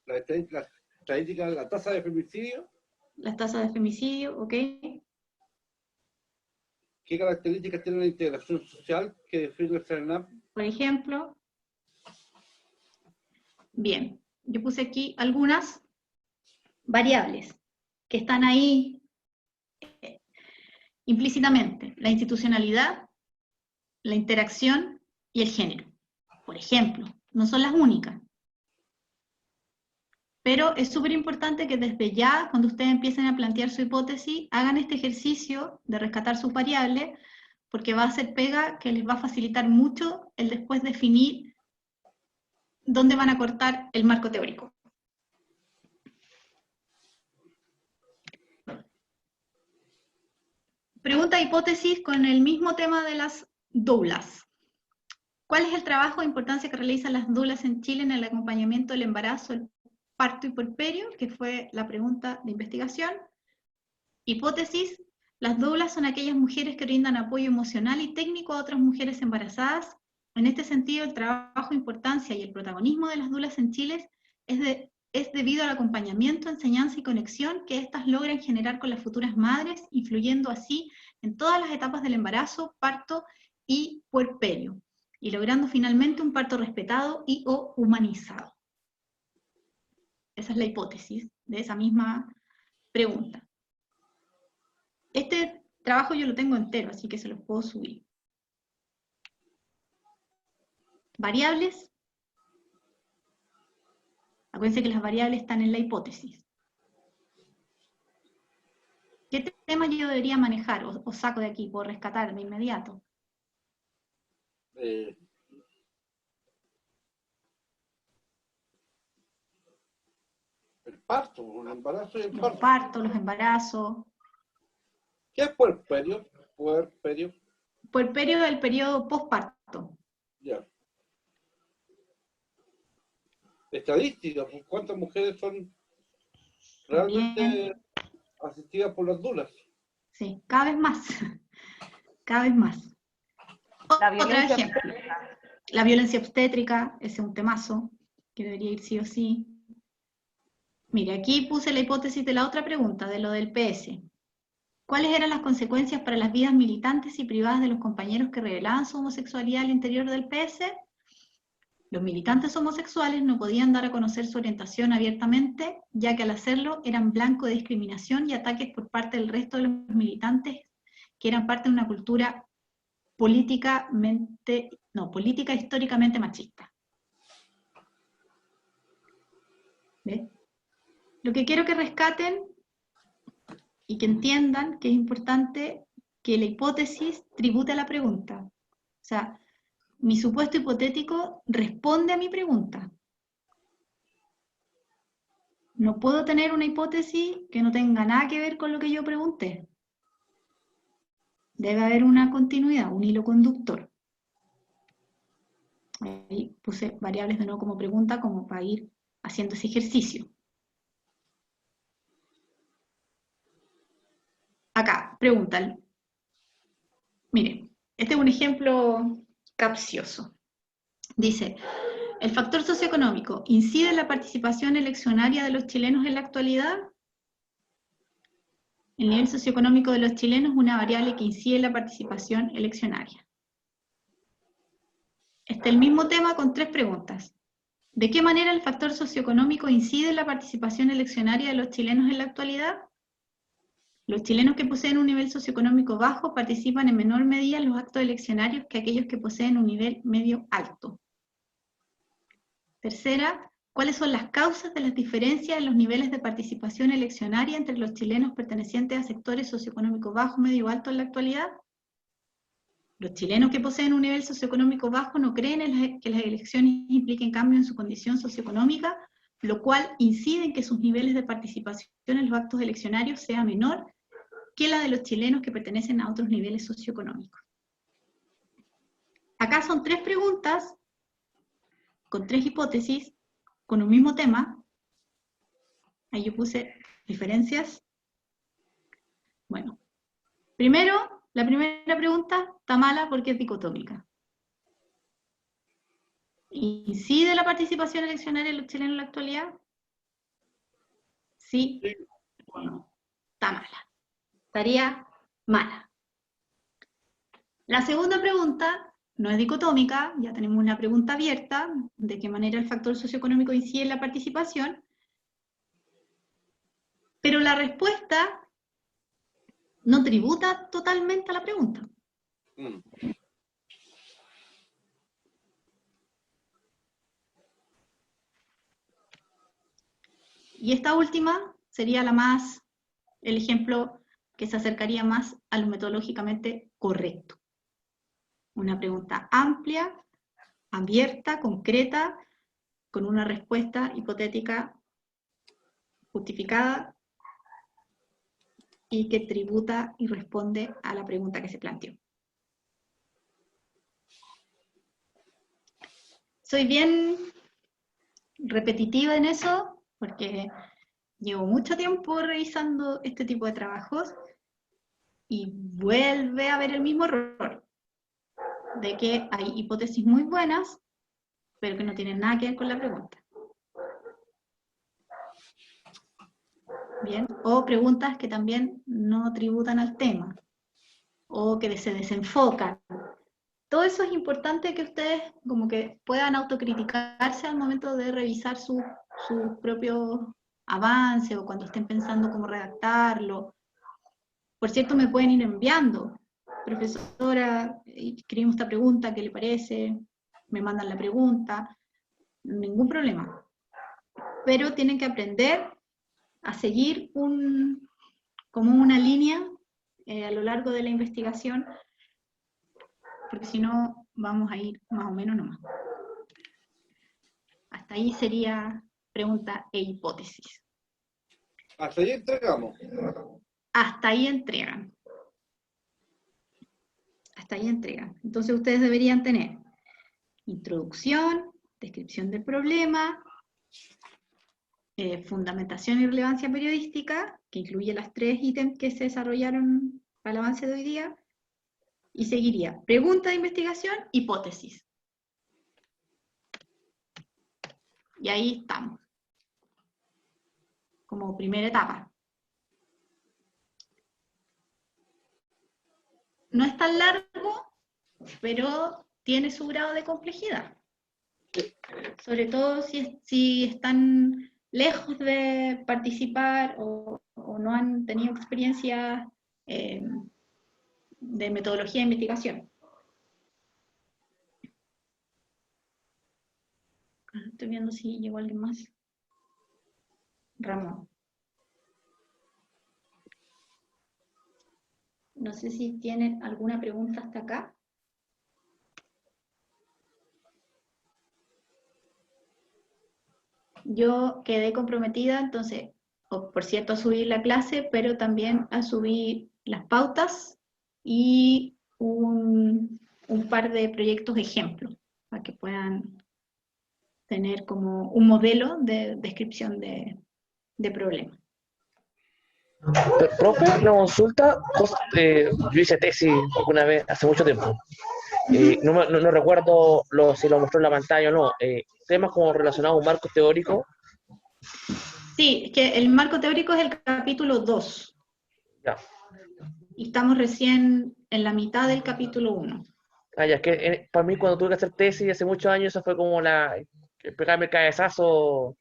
La estadística, la tasa de femicidio. Las tasas de femicidio, ok. ¿Qué características tiene la integración social que define el CERNAM? Por ejemplo. Bien, yo puse aquí algunas variables que están ahí implícitamente la institucionalidad, la interacción y el género. Por ejemplo, no son las únicas. Pero es súper importante que desde ya, cuando ustedes empiecen a plantear su hipótesis, hagan este ejercicio de rescatar sus variables, porque va a ser pega que les va a facilitar mucho el después definir dónde van a cortar el marco teórico. Pregunta hipótesis con el mismo tema de las doulas. ¿Cuál es el trabajo de importancia que realizan las doulas en Chile en el acompañamiento del embarazo, el parto y puerperio? Que fue la pregunta de investigación. Hipótesis: las doulas son aquellas mujeres que brindan apoyo emocional y técnico a otras mujeres embarazadas. En este sentido, el trabajo, importancia y el protagonismo de las doulas en Chile es debido al acompañamiento, enseñanza y conexión que éstas logran generar con las futuras madres, influyendo así en todas las etapas del embarazo, parto y puerperio, y logrando finalmente un parto respetado y o humanizado. Esa es la hipótesis de esa misma pregunta. Este trabajo yo lo tengo entero, así que se los puedo subir. Variables. Acuérdense que las variables están en la hipótesis. ¿Qué tema yo debería manejar o saco de aquí, puedo rescatar de inmediato? El parto, el embarazo y el parto. Los partos, los embarazos. ¿Qué es puerperio? Puerperio. Puerperio es el periodo postparto. Ya. Estadística, pues, ¿cuántas mujeres son realmente asistidas por las doulas? Sí, cada vez más. Cada vez más. La Otro violencia ejemplo. obstétrica. La violencia obstétrica, ese es un temazo, que debería ir sí o sí. Mire, aquí puse la hipótesis de la otra pregunta, de lo del PS. ¿Cuáles eran las consecuencias para las vidas militantes y privadas de los compañeros que revelaban su homosexualidad al interior del PS? Los militantes homosexuales no podían dar a conocer su orientación abiertamente, ya que al hacerlo eran blanco de discriminación y ataques por parte del resto de los militantes, que eran parte de una cultura política históricamente machista. ¿Ve? Lo que quiero que rescaten y que entiendan que es importante que la hipótesis tribute a la pregunta. O sea, mi supuesto hipotético responde a mi pregunta. No puedo tener una hipótesis que no tenga nada que ver con lo que yo pregunté. Debe haber una continuidad, un hilo conductor. Ahí puse variables de nuevo como pregunta, como para ir haciendo ese ejercicio. Acá, preguntan. Miren, este es un ejemplo capcioso. Dice, ¿el factor socioeconómico incide en la participación eleccionaria de los chilenos en la actualidad? El nivel socioeconómico de los chilenos es una variable que incide en la participación eleccionaria. Este es el mismo tema con 3 preguntas. ¿De qué manera el factor socioeconómico incide en la participación eleccionaria de los chilenos en la actualidad? Los chilenos que poseen un nivel socioeconómico bajo participan en menor medida en los actos eleccionarios que aquellos que poseen un nivel medio alto. Tercera, ¿cuáles son las causas de las diferencias en los niveles de participación eleccionaria entre los chilenos pertenecientes a sectores socioeconómicos bajo, medio o alto en la actualidad? Los chilenos que poseen un nivel socioeconómico bajo no creen que las elecciones impliquen cambio en su condición socioeconómica, lo cual incide en que sus niveles de participación en los actos eleccionarios sea menor que la de los chilenos que pertenecen a otros niveles socioeconómicos. Acá son 3 preguntas, con 3 hipótesis, con un mismo tema. Ahí yo puse diferencias. Bueno, primero, la primera pregunta está mala porque es dicotómica. ¿Incide la participación eleccionaria de los chilenos en la actualidad? ¿Sí o no? Está mala. Estaría mala. La segunda pregunta no es dicotómica, ya tenemos una pregunta abierta, de qué manera el factor socioeconómico incide en la participación, pero la respuesta no tributa totalmente a la pregunta. Y esta última sería el ejemplo que se acercaría más a lo metodológicamente correcto. Una pregunta amplia, abierta, concreta, con una respuesta hipotética justificada y que tributa y responde a la pregunta que se planteó. Soy bien repetitiva en eso, porque llevo mucho tiempo revisando este tipo de trabajos y vuelve a haber el mismo error, de que hay hipótesis muy buenas, pero que no tienen nada que ver con la pregunta. Bien, o preguntas que también no tributan al tema, o que se desenfocan. Todo eso es importante que ustedes como que puedan autocriticarse al momento de revisar su propio avance, o cuando estén pensando cómo redactarlo. Por cierto, me pueden ir enviando: profesora, escribimos esta pregunta, ¿qué le parece? Me mandan la pregunta, ningún problema. Pero tienen que aprender a seguir como una línea a lo largo de la investigación, porque si no vamos a ir más o menos nomás. Hasta ahí sería pregunta e hipótesis. Hasta ahí entregamos. Hasta ahí entregan. Hasta ahí entregan. Entonces ustedes deberían tener introducción, descripción del problema, fundamentación y relevancia periodística, que incluye las 3 ítems que se desarrollaron para el avance de hoy día, y seguiría pregunta de investigación, hipótesis. Y ahí estamos, como primera etapa. No es tan largo, pero tiene su grado de complejidad. Sobre todo si están lejos de participar o no han tenido experiencia de metodología de investigación. Estoy viendo si llegó alguien más. Ramón. No sé si tienen alguna pregunta hasta acá. Yo quedé comprometida, entonces, por cierto, a subir la clase, pero también a subir las pautas y un par de proyectos ejemplos, para que puedan tener como un modelo de descripción de problemas. Profe, una consulta. Yo hice tesis alguna vez, hace mucho tiempo. No recuerdo si lo mostró en la pantalla o no. Temas como relacionados a un marco teórico. Sí, es que el marco teórico es el capítulo 2. Ya. Y estamos recién en la mitad del capítulo 1. Ya, es que para mí cuando tuve que hacer tesis hace muchos años, eso fue como pegarme el cabezazo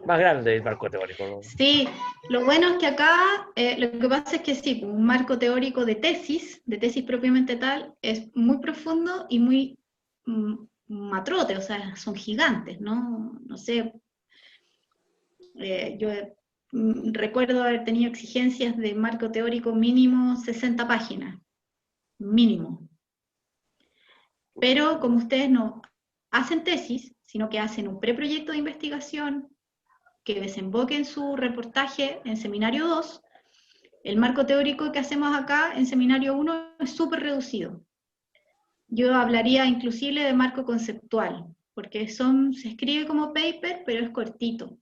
más grande del marco teórico, ¿no? Sí, lo bueno es que acá, lo que pasa es que sí, un marco teórico de tesis propiamente tal, es muy profundo y muy matrote, o sea, son gigantes, ¿no? No sé, yo recuerdo haber tenido exigencias de marco teórico mínimo 60 páginas, mínimo. Pero como ustedes no hacen tesis, sino que hacen un preproyecto de investigación que desemboque en su reportaje en seminario 2, el marco teórico que hacemos acá en seminario 1 es súper reducido. Yo hablaría inclusive de marco conceptual, porque se escribe como paper, pero es cortito.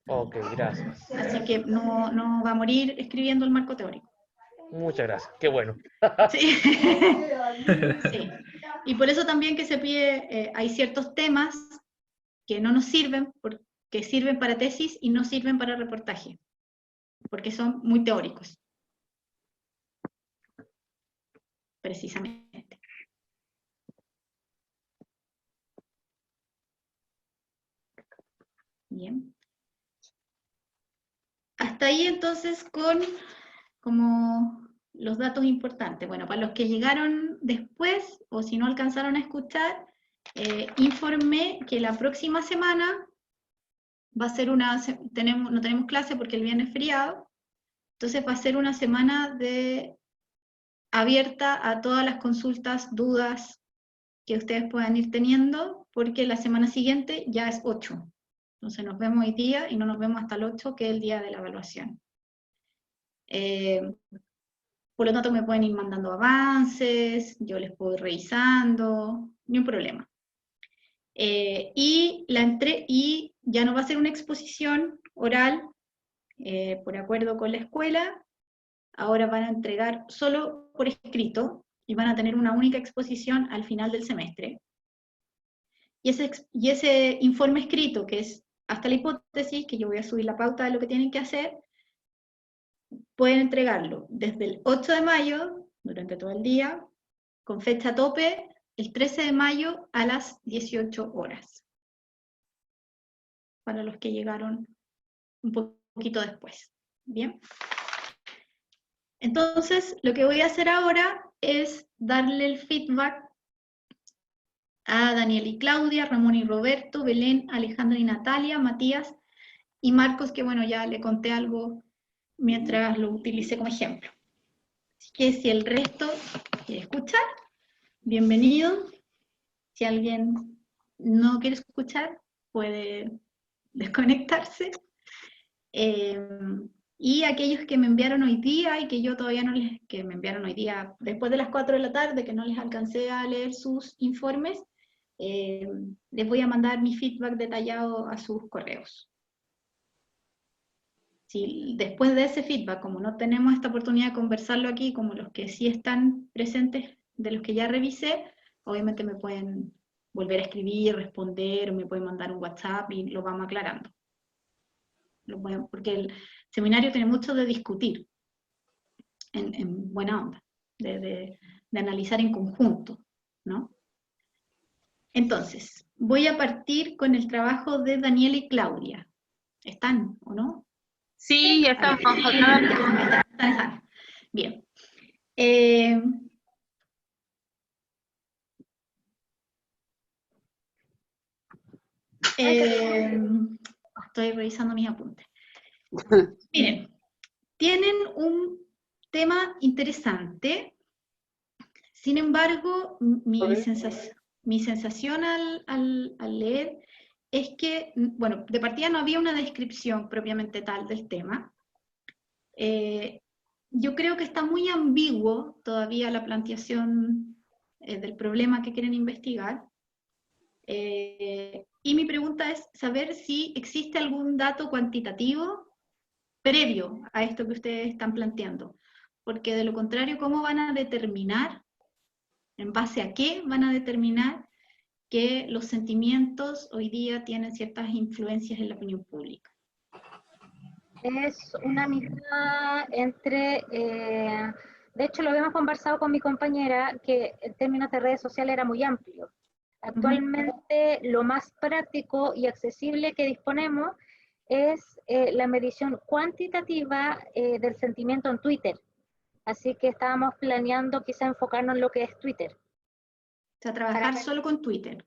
Ok, gracias. Así que no va a morir escribiendo el marco teórico. Muchas gracias, qué bueno. Sí. Sí. Y por eso también que se pide, hay ciertos temas que no nos sirven, que sirven para tesis y no sirven para reportaje, porque son muy teóricos. Precisamente. Bien. Hasta ahí entonces con como los datos importantes. Bueno, para los que llegaron después, o si no alcanzaron a escuchar, informé que la próxima semana va a ser no tenemos clase porque el viernes es feriado, entonces va a ser una semana abierta a todas las consultas, dudas que ustedes puedan ir teniendo, porque la semana siguiente ya es 8. Entonces nos vemos hoy día y no nos vemos hasta el 8, que es el día de la evaluación. Por lo tanto me pueden ir mandando avances, yo les puedo ir revisando, ni un problema. Y ya no va a ser una exposición oral, por acuerdo con la escuela, ahora van a entregar solo por escrito, y van a tener una única exposición al final del semestre. Y ese informe escrito, que es hasta la hipótesis, que yo voy a subir la pauta de lo que tienen que hacer, pueden entregarlo desde el 8 de mayo, durante todo el día, con fecha tope, el 13 de mayo a las 18 horas. Para los que llegaron un poquito después. ¿Bien? Entonces, lo que voy a hacer ahora es darle el feedback a Daniel y Claudia, Ramón y Roberto, Belén, Alejandra y Natalia, Matías y Marcos, que bueno, ya le conté algo mientras lo utilicé como ejemplo. Así que si el resto quiere escuchar, bienvenido. Si alguien no quiere escuchar, puede desconectarse. Y aquellos que me enviaron hoy día y que yo todavía no que me enviaron hoy día después de las 4 de la tarde, que no les alcancé a leer sus informes, les voy a mandar mi feedback detallado a sus correos. Si después de ese feedback, como no tenemos esta oportunidad de conversarlo aquí, como los que sí están presentes, de los que ya revisé, obviamente me pueden volver a escribir, responder, o me pueden mandar un WhatsApp y lo vamos aclarando. Porque el seminario tiene mucho de discutir, en buena onda, de analizar en conjunto, ¿no? Entonces, voy a partir con el trabajo de Daniel y Claudia. ¿Están o no? Sí, ya estamos. Están. Bien. Estoy revisando mis apuntes. Miren, tienen un tema interesante, sin embargo, mi sensación al leer es que, bueno, de partida no había una descripción propiamente tal del tema. Yo creo que está muy ambiguo todavía la planteación del problema que quieren investigar. Y mi pregunta es saber si existe algún dato cuantitativo previo a esto que ustedes están planteando, porque de lo contrario, ¿cómo van a determinar, en base a qué van a determinar que los sentimientos hoy día tienen ciertas influencias en la opinión pública? Es una mitad entre, de hecho lo habíamos conversado con mi compañera, que en términos de redes sociales era muy amplio. Actualmente lo más práctico y accesible que disponemos es la medición cuantitativa del sentimiento en Twitter. Así que estábamos planeando quizá enfocarnos en lo que es Twitter. O sea, trabajar solo con Twitter.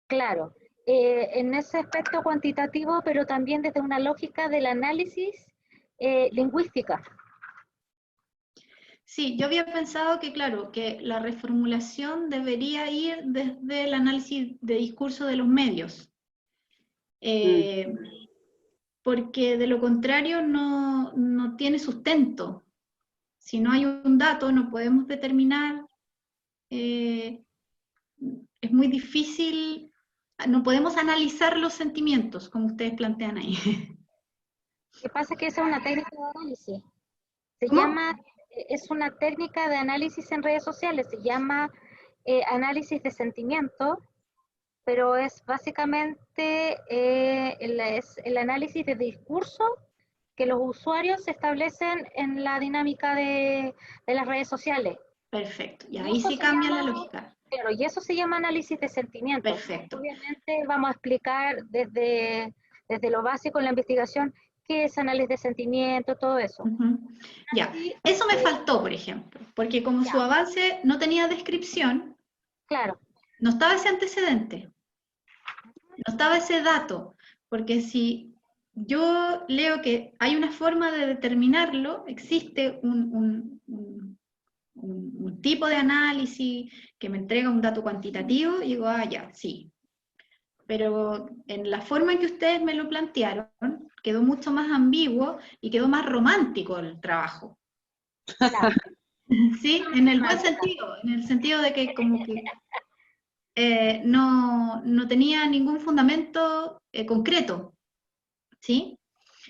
Claro, en ese aspecto cuantitativo, pero también desde una lógica del análisis lingüística. Sí, yo había pensado que, claro, que la reformulación debería ir desde el análisis de discurso de los medios. Porque de lo contrario no tiene sustento. Si no hay un dato, no podemos determinar, es muy difícil, no podemos analizar los sentimientos, como ustedes plantean ahí. Lo que pasa es que esa es una técnica de análisis. ¿Cómo? Es una técnica de análisis en redes sociales, se llama análisis de sentimiento, pero es básicamente el análisis de discurso que los usuarios establecen en la dinámica de las redes sociales. Perfecto, y ahí sí cambia la lógica. Claro, y eso se llama análisis de sentimientos. Perfecto. Obviamente vamos a explicar desde lo básico en la investigación qué es análisis de sentimiento, todo eso. Ya, eso me faltó, por ejemplo, porque como su avance no tenía descripción, claro, no estaba ese antecedente, no estaba ese dato, porque si yo leo que hay una forma de determinarlo, existe un tipo de análisis que me entrega un dato cuantitativo, y digo, ah, ya, sí. Pero en la forma en que ustedes me lo plantearon, quedó mucho más ambiguo y quedó más romántico el trabajo. ¿Sí? En el buen sentido, en el sentido de que como que no tenía ningún fundamento concreto. ¿Sí?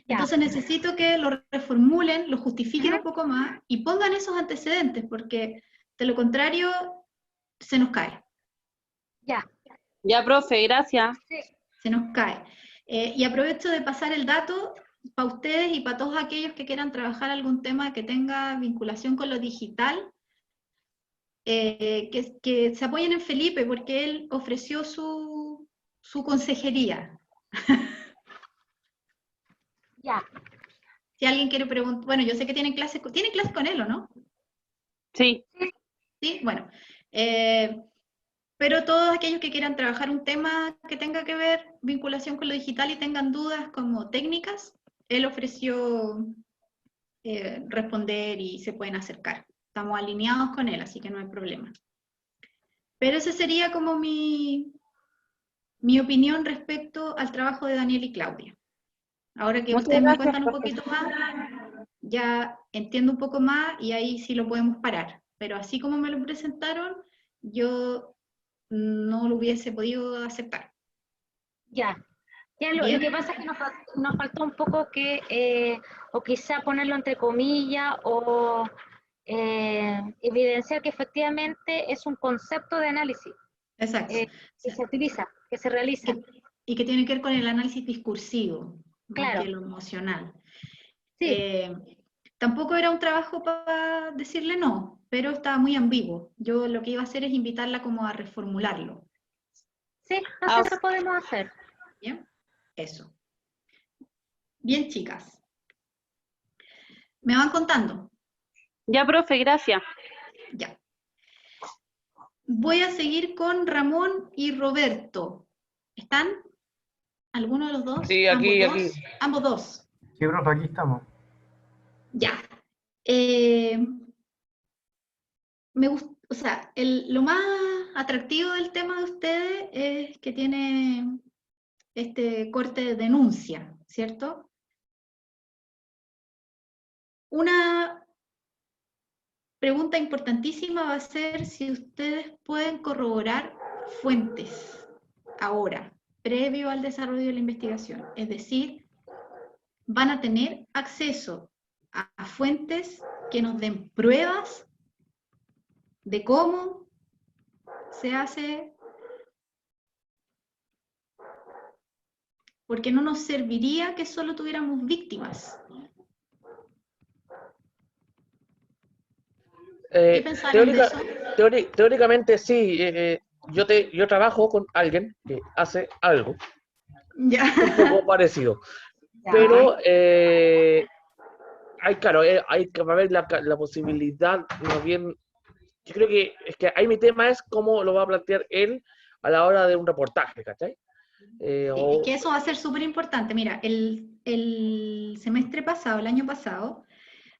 Entonces necesito que lo reformulen, lo justifiquen un poco más y pongan esos antecedentes, porque de lo contrario se nos cae. Ya, profe, gracias. Se nos cae. Y aprovecho de pasar el dato para ustedes y para todos aquellos que quieran trabajar algún tema que tenga vinculación con lo digital, que se apoyen en Felipe, porque él ofreció su consejería. Si alguien quiere preguntar, bueno, yo sé que tienen clases con él, ¿o no? Sí. Sí, bueno. Pero todos aquellos que quieran trabajar un tema que tenga que ver vinculación con lo digital y tengan dudas como técnicas, él ofreció responder y se pueden acercar. Estamos alineados con él, así que no hay problema. Pero esa sería como mi opinión respecto al trabajo de Daniel y Claudia. Ahora que Muchas ustedes me gracias, cuentan un poquito más, ya entiendo un poco más y ahí sí lo podemos parar. Pero así como me lo presentaron, yo no lo hubiese podido aceptar. Lo que pasa es que nos faltó un poco que, o quizá ponerlo entre comillas, o evidenciar que efectivamente es un concepto de análisis. Exacto. Que se utiliza, que se realiza. Y que tiene que ver con el análisis discursivo, claro, más que lo emocional. Sí. Tampoco era un trabajo para decirle no, pero estaba muy ambiguo. Yo lo que iba a hacer es invitarla como a reformularlo. Sí, así lo podemos hacer. Bien, eso. Bien, chicas. ¿Me van contando? Ya, profe, gracias. Ya. Voy a seguir con Ramón y Roberto. ¿Están? ¿Alguno de los dos? Sí, aquí, ¿Ambos aquí. dos? Ambos dos. Sí, profe, aquí estamos. Ya. Me gusta, o sea, lo más atractivo del tema de ustedes es que tiene este corte de denuncia, ¿cierto? Una pregunta importantísima va a ser si ustedes pueden corroborar fuentes ahora, previo al desarrollo de la investigación. Es decir, van a tener acceso a fuentes que nos den pruebas de cómo se hace, porque no nos serviría que solo tuviéramos víctimas. ¿Qué pensaron de eso? Teóricamente sí, yo trabajo con alguien que hace algo un poco parecido, pero hay que ver la posibilidad, más bien, yo creo que es que ahí mi tema es cómo lo va a plantear él a la hora de un reportaje, ¿cachai? Es que eso va a ser súper importante. Mira, el semestre pasado, el año pasado,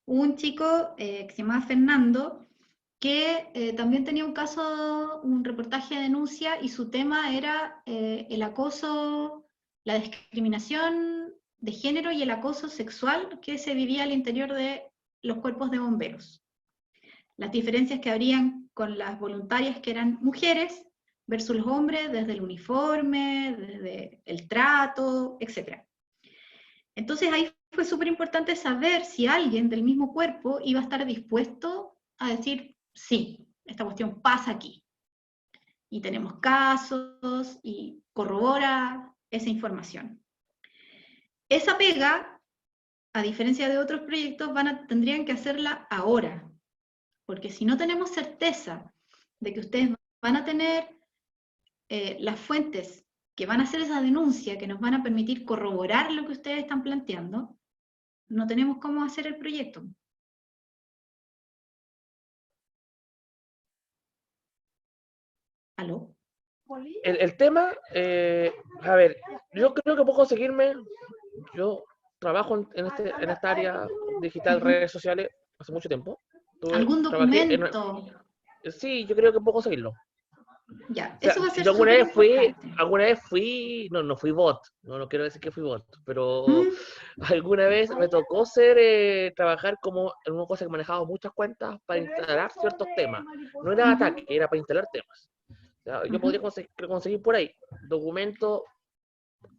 hubo un chico que se llamaba Fernando, que también tenía un caso, un reportaje de denuncia, y su tema era el acoso, la discriminación de género y el acoso sexual que se vivía al interior de los cuerpos de bomberos. Las diferencias que habrían con las voluntarias que eran mujeres versus los hombres, desde el uniforme, desde el trato, etc. Entonces ahí fue súper importante saber si alguien del mismo cuerpo iba a estar dispuesto a decir, sí, esta cuestión pasa aquí. Y tenemos casos y corrobora esa información. Esa pega, a diferencia de otros proyectos, tendrían que hacerla ahora. Porque si no tenemos certeza de que ustedes van a tener las fuentes que van a hacer esa denuncia, que nos van a permitir corroborar lo que ustedes están planteando, no tenemos cómo hacer el proyecto. ¿Aló? El tema, a ver, yo creo que puedo conseguirme, yo trabajo en esta área digital, redes sociales, hace mucho tiempo. ¿Algún documento? Sí, yo creo que puedo conseguirlo. Ya, O sea, eso va a ser yo súper importante. alguna vez fui, no fui bot, no quiero decir que fui bot, pero alguna vez me tocó trabajar como en una cosa que manejaba muchas cuentas para instalar ciertos temas. No era ataque, era para instalar temas. O sea, yo podría conseguir por ahí documentos.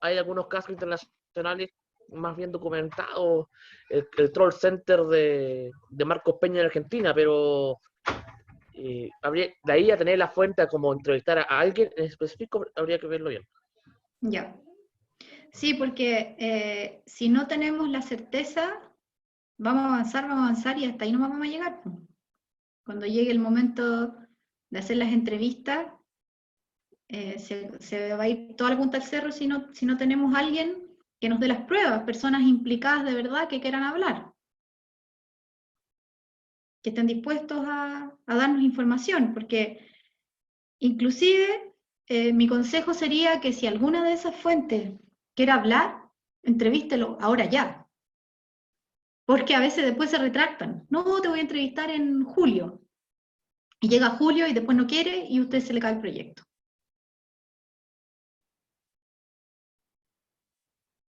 Hay algunos casos internacionales más bien documentados, el Troll Center de Marcos Peña en Argentina, pero de ahí a tener la fuente a como entrevistar a alguien en específico, habría que verlo bien. Ya. Sí, porque si no tenemos la certeza, vamos a avanzar y hasta ahí no vamos a llegar. Cuando llegue el momento de hacer las entrevistas, se va a ir toda la punta al cerro si no tenemos a alguien que nos dé las pruebas, personas implicadas de verdad que quieran hablar, que estén dispuestos a darnos información, porque inclusive mi consejo sería que si alguna de esas fuentes quiere hablar, entrevístelo ahora ya, porque a veces después se retractan. No, te voy a entrevistar en julio, y llega julio y después no quiere y a usted se le cae el proyecto.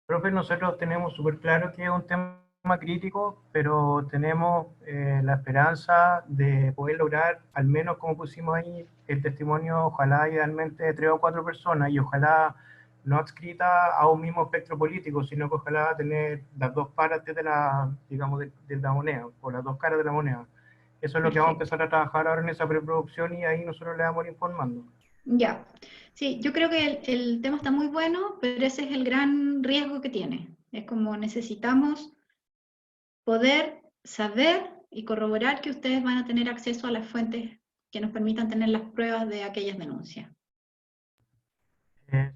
Profe, nosotros tenemos súper claro que es un tema crítico, pero tenemos la esperanza de poder lograr, al menos como pusimos ahí, el testimonio, ojalá idealmente de 3 o 4 personas, y ojalá no adscrita a un mismo espectro político, sino que ojalá tener las dos partes de la, digamos, de la moneda, o las dos caras de la moneda. Eso es lo que vamos a empezar a trabajar ahora en esa preproducción, y ahí nosotros le vamos informando. Ya, sí, yo creo que el tema está muy bueno, pero ese es el gran riesgo que tiene. Es como necesitamos poder saber y corroborar que ustedes van a tener acceso a las fuentes que nos permitan tener las pruebas de aquellas denuncias.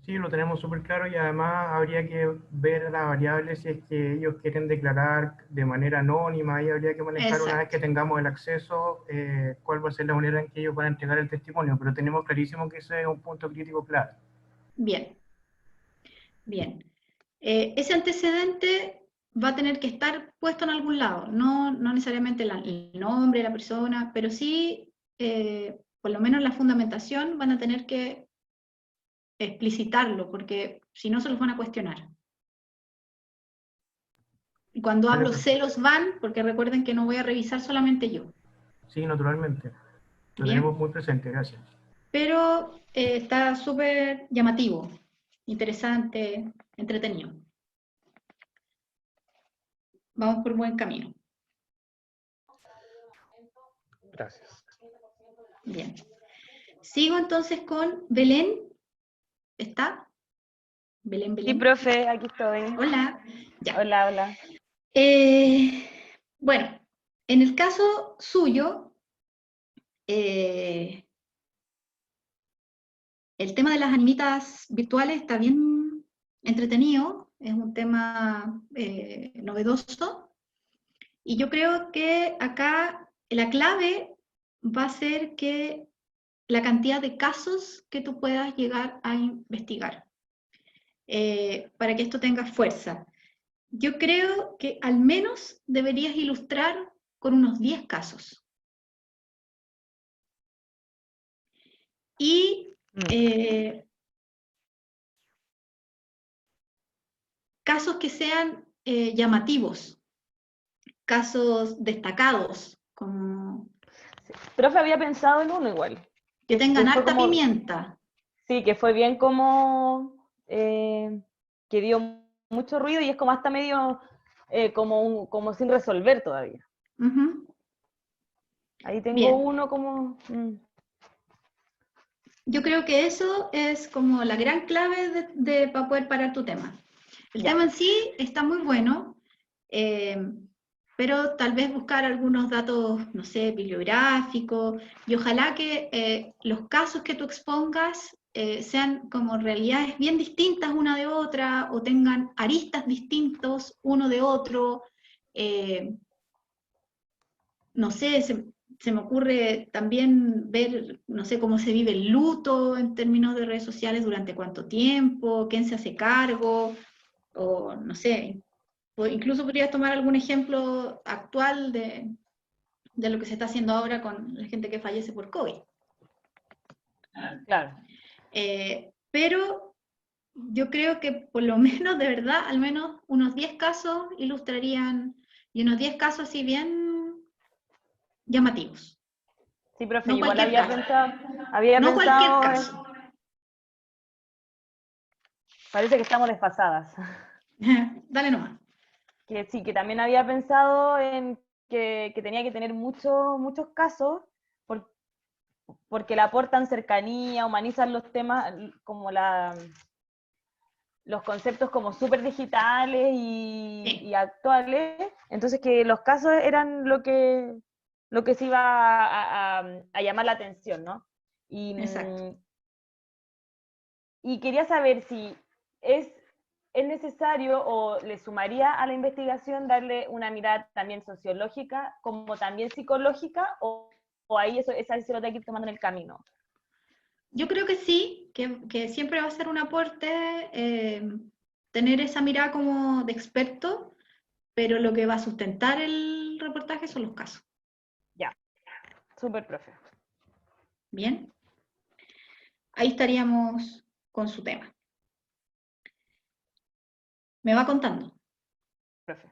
Sí, lo tenemos súper claro, y además habría que ver las variables si es que ellos quieren declarar de manera anónima, y habría que manejar una vez que tengamos el acceso cuál va a ser la manera en que ellos van a entregar el testimonio, pero tenemos clarísimo que ese es un punto crítico clave. Bien, bien. Ese antecedente va a tener que estar puesto en algún lado, no necesariamente el nombre de la persona, pero sí, por lo menos la fundamentación van a tener que explicitarlo, porque si no se los van a cuestionar. Y cuando hablo se los van, porque recuerden que no voy a revisar solamente yo. Sí, naturalmente. Lo tenemos muy presente, gracias. Pero está súper llamativo, interesante, entretenido. Vamos por buen camino. Gracias. Bien. Sigo entonces con Belén. ¿Está? Belén. Sí, profe, aquí estoy. Hola. Ya. Hola. Bueno, en el caso suyo, el tema de las animitas virtuales está bien entretenido, es un tema novedoso, y yo creo que acá la clave va a ser que la cantidad de casos que tú puedas llegar a investigar, para que esto tenga fuerza. Yo creo que al menos deberías ilustrar con unos 10 casos. Y casos que sean llamativos, casos destacados, como... Profe, había pensado en uno igual. Que tengan harta pimienta. Sí, que fue bien como... que dio mucho ruido y es como hasta medio como sin resolver todavía. Ahí tengo uno como... Yo creo que eso es como la gran clave para poder parar tu tema. El tema en sí está muy bueno, pero tal vez buscar algunos datos, no sé, bibliográficos, y ojalá que los casos que tú expongas sean como realidades bien distintas una de otra, o tengan aristas distintos uno de otro, no sé, se me ocurre también ver, no sé, cómo se vive el luto en términos de redes sociales, durante cuánto tiempo, quién se hace cargo, o no sé, o incluso podrías tomar algún ejemplo actual de lo que se está haciendo ahora con la gente que fallece por COVID. Claro. Pero yo creo que por lo menos, de verdad, al menos unos 10 casos ilustrarían, y unos 10 casos así bien llamativos. Sí, profe, No igual cualquier había no cualquier pensado caso. Parece que estamos desfasadas. Dale nomás. Que sí, que también había pensado en que tenía que tener muchos casos, porque le aportan cercanía, humanizan los temas, como los conceptos como súper digitales y actuales. Entonces que los casos eran lo que se iba a llamar la atención, ¿no? Exacto. Y quería saber si es necesario o le sumaría a la investigación darle una mirada también sociológica como también psicológica, o ahí esa se lo tengo que ir tomando en el camino. Yo creo que sí, que siempre va a ser un aporte tener esa mirada como de experto, pero lo que va a sustentar el reportaje son los casos. Ya, súper, profe. Bien, ahí estaríamos con su tema. ¿Me va contando? Profe.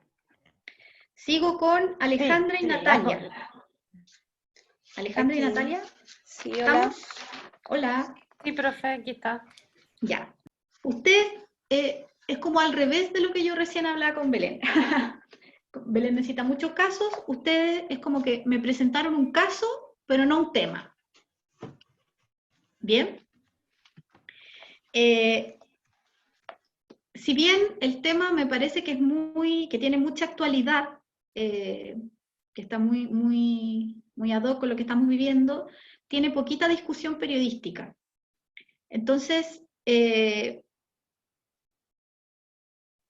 Sigo con Alejandra y Natalia. Alejandra y Natalia. Sí, hola. Hola. Sí, profe, aquí está. Ya. Usted es como al revés de lo que yo recién hablaba con Belén. Belén necesita muchos casos. Ustedes es como que me presentaron un caso, pero no un tema. ¿Bien? Si bien el tema me parece que es que tiene mucha actualidad, que está muy ad hoc con lo que estamos viviendo, tiene poquita discusión periodística. Entonces,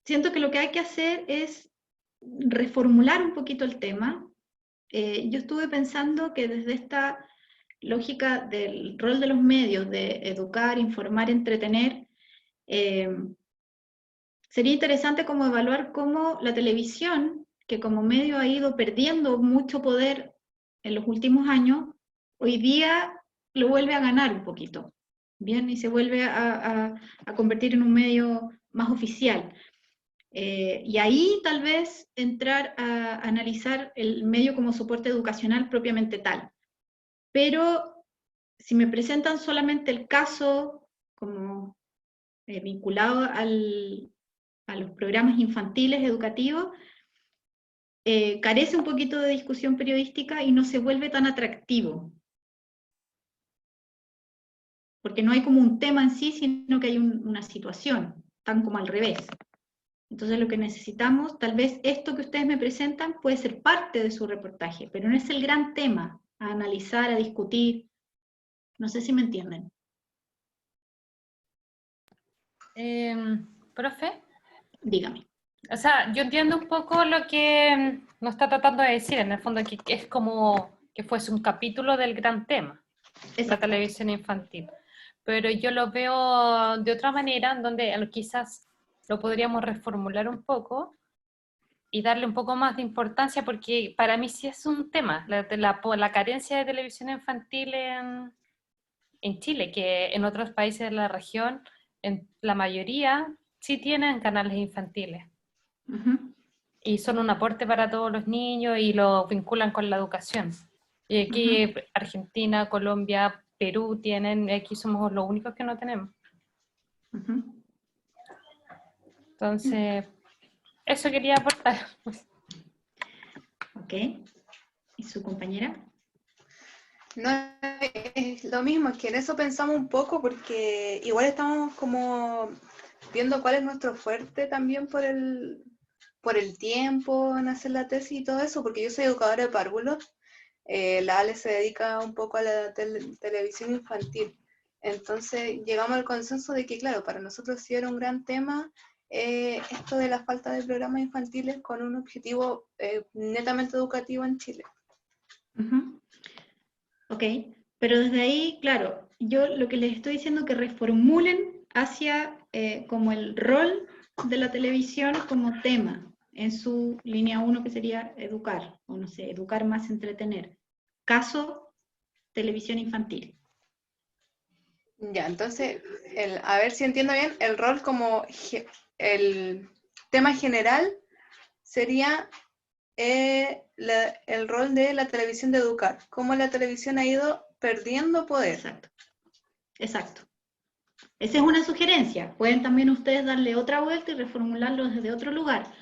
siento que lo que hay que hacer es reformular un poquito el tema. Yo estuve pensando que desde esta lógica del rol de los medios, de educar, informar, entretener, sería interesante como evaluar cómo la televisión, que como medio ha ido perdiendo mucho poder en los últimos años, hoy día lo vuelve a ganar un poquito, ¿bien? Y se vuelve a convertir en un medio más oficial. Y ahí tal vez entrar a analizar el medio como soporte educacional propiamente tal. Pero si me presentan solamente el caso como vinculado a los programas infantiles educativos, carece un poquito de discusión periodística y no se vuelve tan atractivo. Porque no hay como un tema en sí, sino que hay una situación, tan como al revés. Entonces lo que necesitamos, tal vez esto que ustedes me presentan puede ser parte de su reportaje, pero no es el gran tema a analizar, a discutir. No sé si me entienden. Profe. Dígame. O sea, yo entiendo un poco lo que nos está tratando de decir, en el fondo, que es como que fuese un capítulo del gran tema, la televisión infantil. Pero yo lo veo de otra manera, en donde quizás lo podríamos reformular un poco y darle un poco más de importancia, porque para mí sí es un tema, la carencia de televisión infantil en Chile, que en otros países de la región, en la mayoría sí tienen canales infantiles. Y son un aporte para todos los niños y lo vinculan con la educación. Y aquí Argentina, Colombia, Perú tienen, aquí somos los únicos que no tenemos. Entonces, eso quería aportar. Ok. ¿Y su compañera? No, es lo mismo, es que en eso pensamos un poco porque igual estamos como viendo cuál es nuestro fuerte también por el tiempo en hacer la tesis y todo eso, porque yo soy educadora de párvulos, la Ale se dedica un poco a la televisión infantil, entonces llegamos al consenso de que claro, para nosotros sí era un gran tema esto de la falta de programas infantiles con un objetivo netamente educativo en Chile. Ok, pero desde ahí, claro, yo lo que les estoy diciendo es que reformulen hacia como el rol de la televisión como tema, en su línea 1 que sería educar, o no sé, educar más entretener. Caso, televisión infantil. Ya, entonces, a ver si entiendo bien, el rol como el tema general sería el rol de la televisión de educar, cómo la televisión ha ido perdiendo poder. Exacto. Exacto. Esa es una sugerencia. Pueden también ustedes darle otra vuelta y reformularlo desde otro lugar.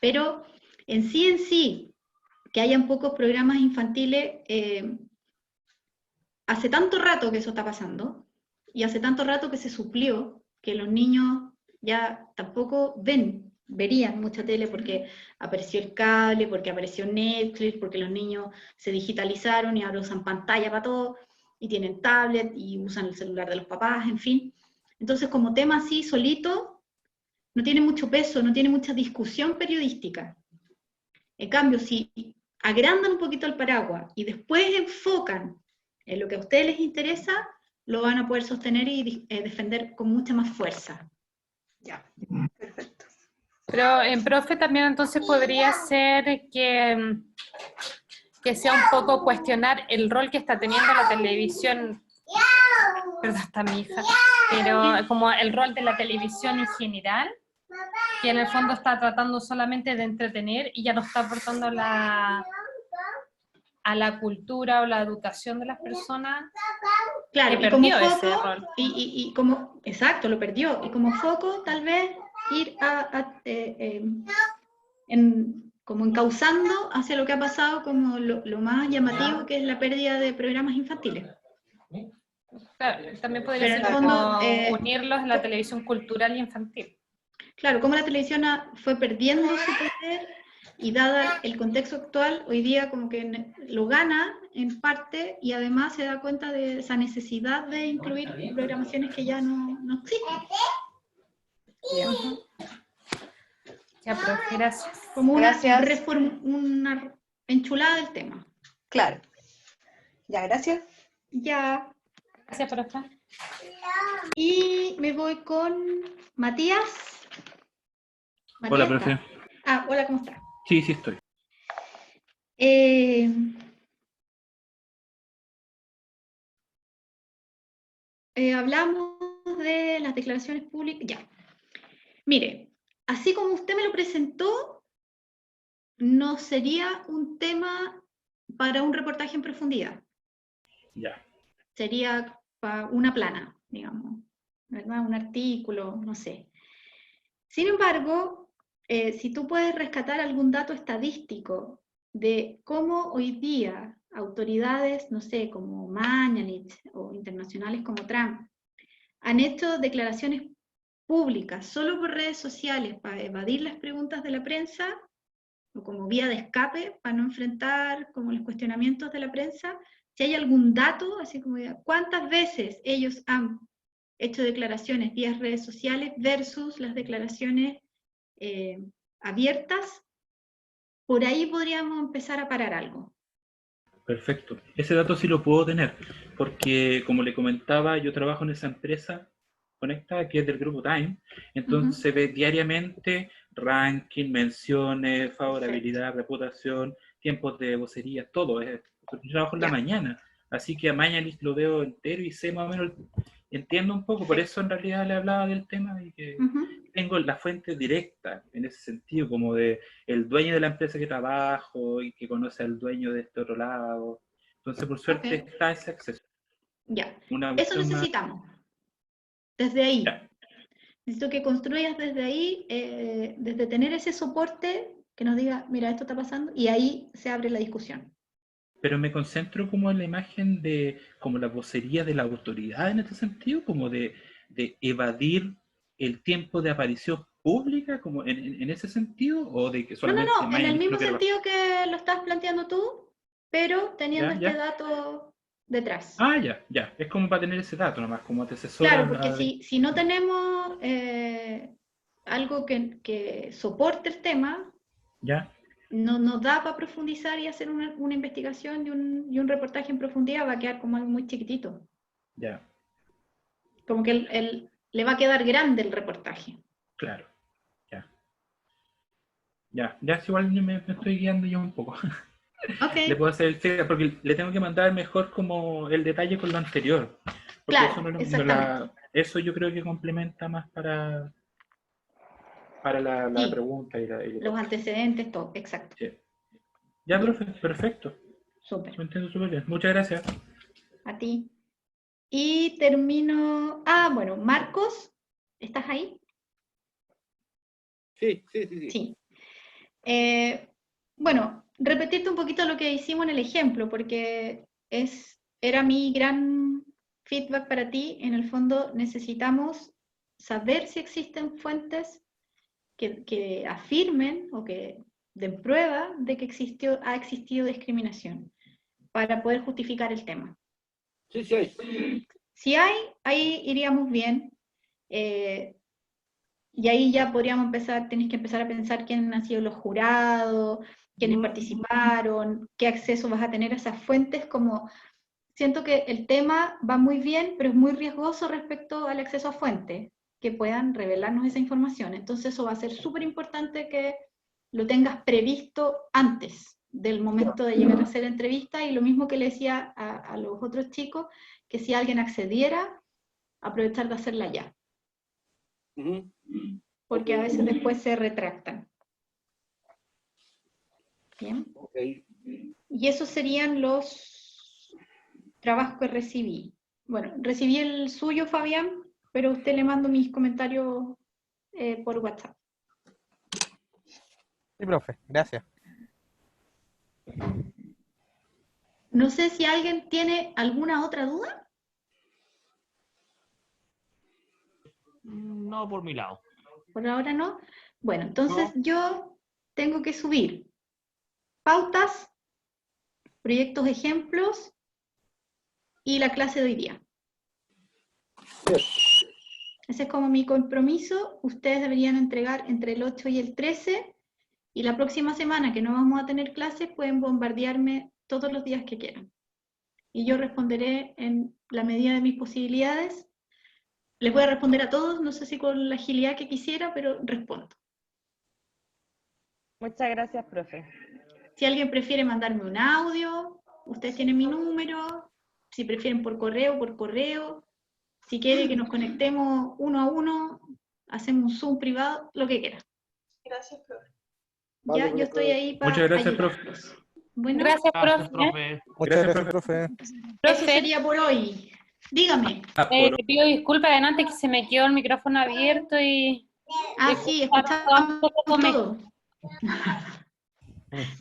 Pero en sí, que hayan pocos programas infantiles, hace tanto rato que eso está pasando, y hace tanto rato que se suplió, que los niños ya tampoco verían mucha tele porque apareció el cable, porque apareció Netflix, porque los niños se digitalizaron y ahora usan pantalla para todo, y tienen tablet, y usan el celular de los papás, en fin. Entonces, como tema así, solito, no tiene mucho peso, no tiene mucha discusión periodística. En cambio, si agrandan un poquito el paraguas y después enfocan en lo que a ustedes les interesa, lo van a poder sostener y defender con mucha más fuerza. Ya, perfecto. Pero en profe también entonces podría ser que sea un poco cuestionar el rol que está teniendo la televisión, perdón, está mi hija, pero como el rol de la televisión en general, que en el fondo está tratando solamente de entretener y ya no está aportando a la cultura o la educación de las personas. Claro, que y como perdió foco, ese rol. y como, exacto, lo perdió, y como foco tal vez ir como encauzando hacia lo que ha pasado como lo más llamativo, que es la pérdida de programas infantiles. Claro, también podría Pero en ser el fondo, como unirlos en la televisión cultural y infantil. Claro, como la televisión fue perdiendo su poder, y dada el contexto actual, hoy día como que lo gana en parte, y además se da cuenta de esa necesidad de incluir programaciones que ya no existen. Ya, profe, gracias. Como una enchulada del tema. Claro. Ya, gracias. Ya. Gracias, profe. Y me voy con Matías. Hola, profe. Hola, ¿cómo estás? Sí, sí estoy. Hablamos de las declaraciones públicas. Ya. Mire, así como usted me lo presentó, no sería un tema para un reportaje en profundidad. Ya. Sería para una plana, digamos, ¿verdad? Un artículo, no sé. Sin embargo, si tú puedes rescatar algún dato estadístico de cómo hoy día autoridades, no sé, como Mañalich o internacionales como Trump, han hecho declaraciones públicas solo por redes sociales para evadir las preguntas de la prensa, o como vía de escape para no enfrentar como los cuestionamientos de la prensa, si hay algún dato, así como cuántas veces ellos han hecho declaraciones vía redes sociales versus las declaraciones abiertas, por ahí podríamos empezar a parar algo. Perfecto. Ese dato sí lo puedo tener, porque como le comentaba, yo trabajo en esa empresa Conecta, que es del grupo Time, entonces se ve diariamente ranking, menciones, favorabilidad, reputación, tiempos de vocería, todo. Yo trabajo en la mañana, así que a Mañalich lo veo entero y sé más o menos, entiendo un poco, por eso en realidad le hablaba del tema y que tengo la fuente directa en ese sentido, como de el dueño de la empresa que trabajo y que conoce al dueño de este otro lado. Entonces, por suerte, está ese acceso. Ya, eso necesitamos. Desde ahí. Necesito que construyas desde ahí, desde tener ese soporte que nos diga, mira, esto está pasando, y ahí se abre la discusión. Pero me concentro como en la imagen de, como la vocería de la autoridad en este sentido, como de evadir el tiempo de aparición pública, como en ese sentido, o de que solamente... No, en el mismo sentido que lo estás planteando tú, pero teniendo este dato detrás. Ya. Es como para tener ese dato nomás, como te asesora. Claro, porque si no tenemos algo que soporte el tema, ¿Ya? no nos da para profundizar y hacer una investigación y un reportaje en profundidad, va a quedar como algo muy chiquitito. Ya, Como que le va a quedar grande el reportaje. claro. Ya, es igual me estoy guiando yo un poco. Okay. Le puedo hacer el cierre, porque le tengo que mandar mejor como el detalle con lo anterior. Porque Claro, exactamente. eso yo creo que complementa más para la Sí, pregunta y los antecedentes, todo, exacto. Sí. Ya, profe, perfecto. Súper. Lo entiendo súper bien. Muchas gracias. A ti. Y termino... bueno, Marcos, ¿estás ahí? Sí. Sí. Bueno, repetirte un poquito lo que hicimos en el ejemplo, porque era mi gran feedback para ti. En el fondo necesitamos saber si existen fuentes que afirmen o que den prueba de que ha existido discriminación para poder justificar el tema. Sí hay. Si hay, ahí iríamos bien. Y ahí ya tenés que empezar a pensar quiénes han sido los jurados, quiénes participaron, qué acceso vas a tener a esas fuentes. Como siento que el tema va muy bien, pero es muy riesgoso respecto al acceso a fuentes que puedan revelarnos esa información. Entonces eso va a ser súper importante que lo tengas previsto antes del momento de llegar a hacer la entrevista, y lo mismo que le decía a los otros chicos, que si alguien accediera, aprovechar de hacerla ya. Porque a veces después se retractan. ¿Bien? Okay. Y esos serían los trabajos que recibí. Bueno, recibí el suyo, Fabián, pero a usted le mando mis comentarios por WhatsApp. Sí, profe, gracias. No sé si alguien tiene alguna otra duda. No, por mi lado. Por ahora no. Bueno, entonces yo tengo que subir pautas, proyectos ejemplos y la clase de hoy día. Ese es como mi compromiso. Ustedes deberían entregar entre el 8 y el 13, y la próxima semana, que no vamos a tener clases, pueden bombardearme todos los días que quieran. Y yo responderé en la medida de mis posibilidades. Les voy a responder a todos, no sé si con la agilidad que quisiera, pero respondo. Muchas gracias, profe. Si alguien prefiere mandarme un audio, ustedes tienen mi número. Si prefieren por correo. Si quiere que nos conectemos uno a uno, hacemos un Zoom privado, lo que quieran. Gracias, profe. Ya, yo estoy ahí para Muchas gracias, profe. Bueno, Gracias, profe. Muchas gracias, profe. Eso sería por hoy. Dígame. Te pido disculpas de antes, que se me quedó el micrófono abierto y... Sí, escuchamos todo.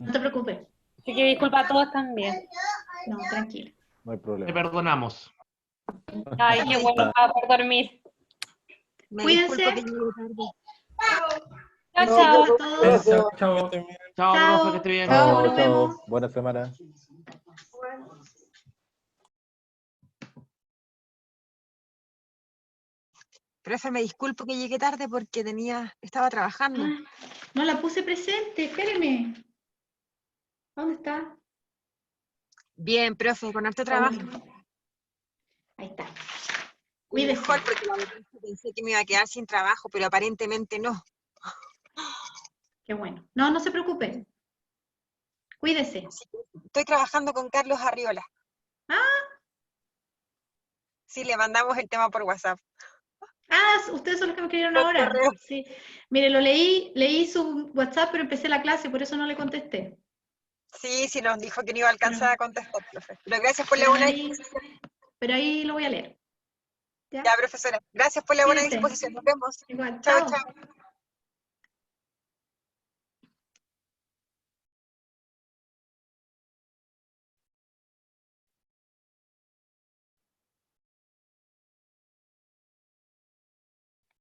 No te preocupes. Así que disculpa a todos también. No, tranquilo. No hay problema. Te perdonamos. Ay, qué bueno para poder dormir. Cuídense. Chao, chao. A todos. Chao. Chao, profe, que esté bien. Chao, nos vemos. Buena semana. Profe, me disculpo que llegué tarde porque estaba trabajando. No la puse presente, espéreme. ¿Dónde está? Bien, profe, con harto trabajo. Ahí está. Cuídese. Mejor, porque la verdad pensé que me iba a quedar sin trabajo, pero aparentemente no. Qué bueno. No se preocupe. Cuídese. Estoy trabajando con Carlos Arriola. Sí, le mandamos el tema por WhatsApp. Ustedes son los que me escribieron ahora. Sí. Mire, leí su WhatsApp, pero empecé la clase, por eso no le contesté. Sí, nos dijo que no iba a alcanzar a contestar, profe. Pero gracias por la buena disposición. Pero ahí lo voy a leer. Ya, profesora. Gracias por la buena disposición. Nos vemos. Igual, chao.